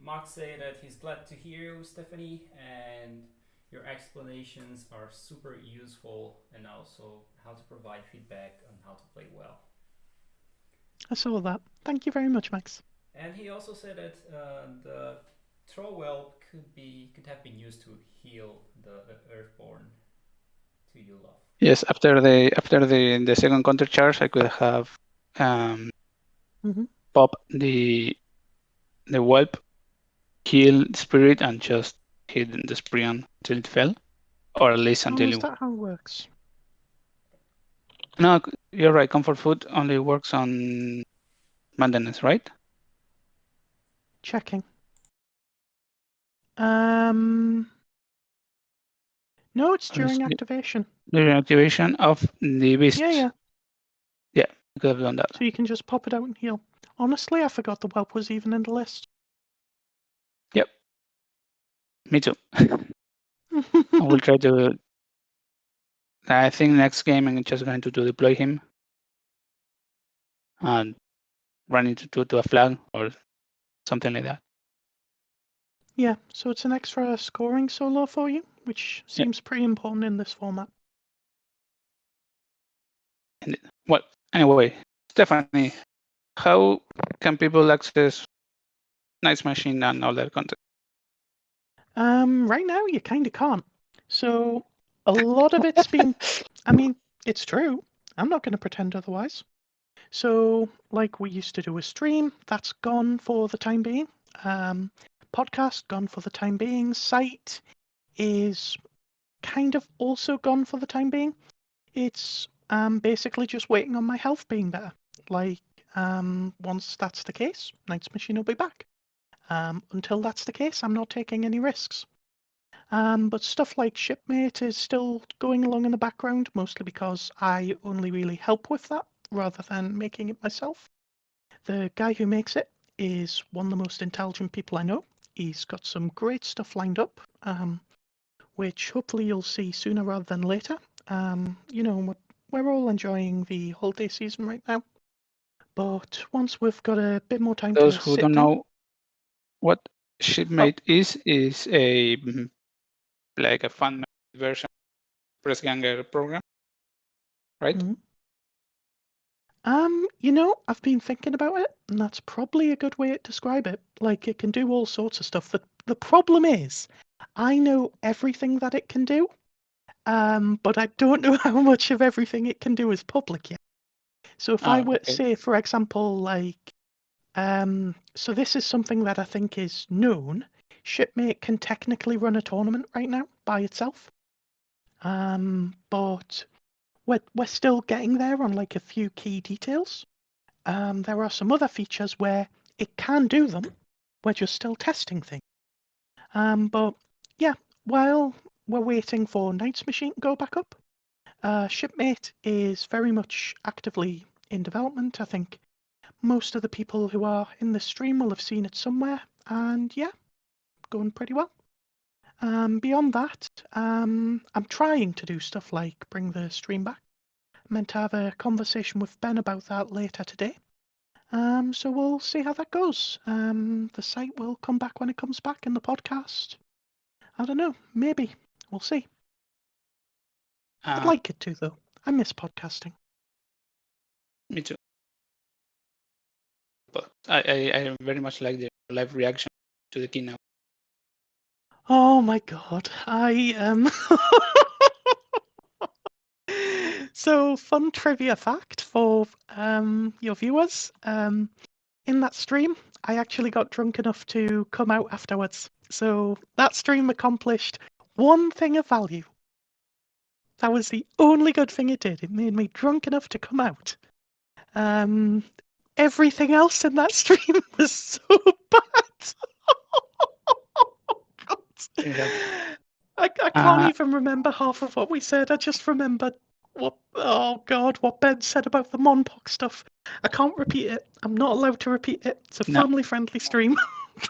[SPEAKER 1] Mark said that he's glad to hear you, Stephanie, and your explanations are super useful, and also how to provide feedback on how to play well.
[SPEAKER 3] I saw that. Thank you very much, Max.
[SPEAKER 1] And he also said that the Trowel could have been used to heal the Earthborn to you, love.
[SPEAKER 2] Yes, after the second counter charge, I could have pop the whelp, kill spirit, and just hit the Sprian until it fell, or at least until
[SPEAKER 3] is that how it works?
[SPEAKER 2] No, you're right. Comfort food only works on maintenance, right?
[SPEAKER 3] Checking. No, it's during activation.
[SPEAKER 2] During activation of the beast.
[SPEAKER 3] Yeah.
[SPEAKER 2] Yeah, you could have done that.
[SPEAKER 3] So you can just pop it out and heal. Honestly, I forgot the whelp was even in the list.
[SPEAKER 2] Yep. Me too. I will try to. I think next game I'm just going to deploy him and run into a flag or something like that.
[SPEAKER 3] Yeah, so it's an extra scoring solo for you, which seems pretty important in this format.
[SPEAKER 2] Well, anyway, Stephanie, how can people access Knightsmachine and all that content?
[SPEAKER 3] Right now you kind of can't. So a lot of it's been, I mean, it's true. I'm not going to pretend otherwise. So like we used to do a stream, that's gone for the time being. Podcast gone for the time being. Site is kind of also gone for the time being. It's basically just waiting on my health being better. Like once that's the case, Knightsmachine will be back. Until that's the case, I'm not taking any risks. But stuff like Shipmate is still going along in the background, mostly because I only really help with that rather than making it myself. The guy who makes it is one of the most intelligent people I know. He's got some great stuff lined up, which hopefully you'll see sooner rather than later. We're all enjoying the holiday season right now. But once we've got a bit more time
[SPEAKER 2] Those
[SPEAKER 3] to
[SPEAKER 2] who
[SPEAKER 3] sit
[SPEAKER 2] don't
[SPEAKER 3] down,
[SPEAKER 2] know what Shipmate is a like a fun version of Press Ganger program, right?
[SPEAKER 3] I've been thinking about it, and that's probably a good way to describe it. Like, it can do all sorts of stuff. The problem is, I know everything that it can do, but I don't know how much of everything it can do is public yet. So if I were to say, for example, like, so this is something that I think is known. Shipmate can technically run a tournament right now by itself, but we're still getting there on like a few key details. There are some other features where it can do them. We're just still testing things. But yeah, while we're waiting for Knightsmachine to go back up, Shipmate is very much actively in development. I think most of the people who are in the stream will have seen it somewhere, and yeah, going pretty well. Beyond that, I'm trying to do stuff like bring the stream back. I'm meant to have a conversation with Ben about that later today. So we'll see how that goes. The site will come back when it comes back, and the podcast, I don't know, maybe. We'll see. I'd like it to, though. I miss podcasting.
[SPEAKER 2] Me too. I very much like the live reaction to the keynote.
[SPEAKER 3] Oh my god, I So, fun trivia fact for your viewers. In that stream, I actually got drunk enough to come out afterwards. So that stream accomplished one thing of value. That was the only good thing it did. It made me drunk enough to come out. Everything else in that stream was so bad.
[SPEAKER 2] Yeah.
[SPEAKER 3] I can't even remember half of what we said. I just remember what Ben said about the Monpox stuff. I can't repeat it. I'm not allowed to repeat it. It's a
[SPEAKER 2] No.
[SPEAKER 3] family-friendly stream.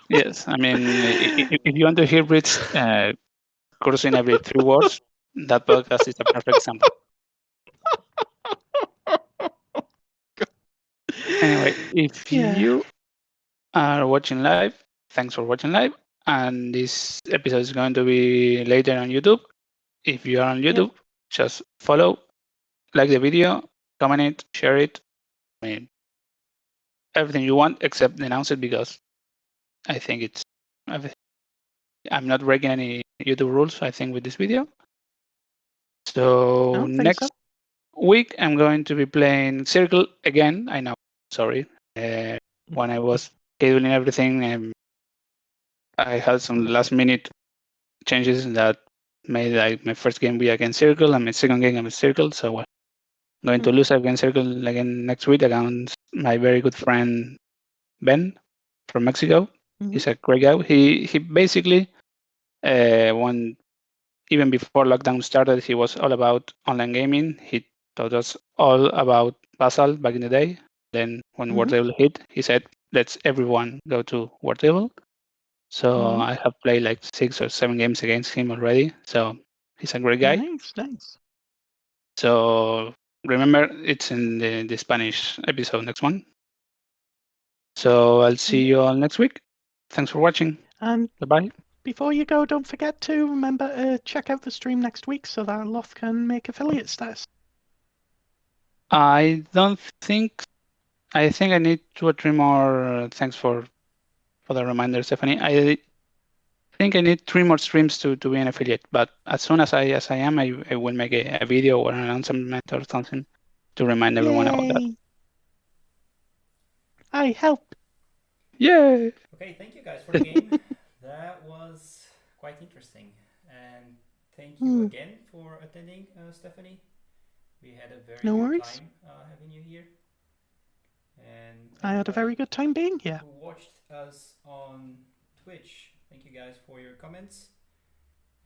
[SPEAKER 2] Yes, I mean, if you want to hear Rich cursing every 3 words, that podcast is a perfect example. Anyway, if you are watching live, thanks for watching live. And this episode is going to be later on YouTube. If you are on YouTube, just follow, like the video, comment it, share it. I mean, everything you want except announce it, because I think it's everything. I'm not breaking any YouTube rules, I think, with this video. So next week, I'm going to be playing Circle again. I know, sorry. When I was scheduling everything, I had some last minute changes that made like my first game be against Circle and my second game against Circle. So I'm going to lose against Circle again next week against my very good friend Ben from Mexico. He's a great guy. He basically when even before lockdown started, he was all about online gaming. He taught us all about Basel back in the day. Then when War Table hit, he said, let's everyone go to War Table. So I have played like 6 or 7 games against him already. So he's a great guy.
[SPEAKER 3] Nice.
[SPEAKER 2] So remember, it's in the Spanish episode, next one. So I'll see you all next week. Thanks for watching.
[SPEAKER 3] And
[SPEAKER 2] bye-bye.
[SPEAKER 3] Before you go, don't forget to remember to check out the stream next week so that Loth can make affiliate status.
[SPEAKER 2] I think I need 2 or 3 more. Thanks for the reminder, Stephanie. I think I need 3 more streams to be an affiliate. But as soon as I am, I will make a video or an announcement or something to remind everyone about that.
[SPEAKER 3] I help.
[SPEAKER 2] Yay!
[SPEAKER 1] Okay, thank you guys for the game. That was quite interesting. And thank you again for attending, Stephanie. We had a very good time having you here. And
[SPEAKER 3] I had a very good time being here.
[SPEAKER 1] Who watched us on Twitch, thank you guys for your comments.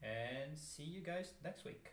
[SPEAKER 1] And see you guys next week.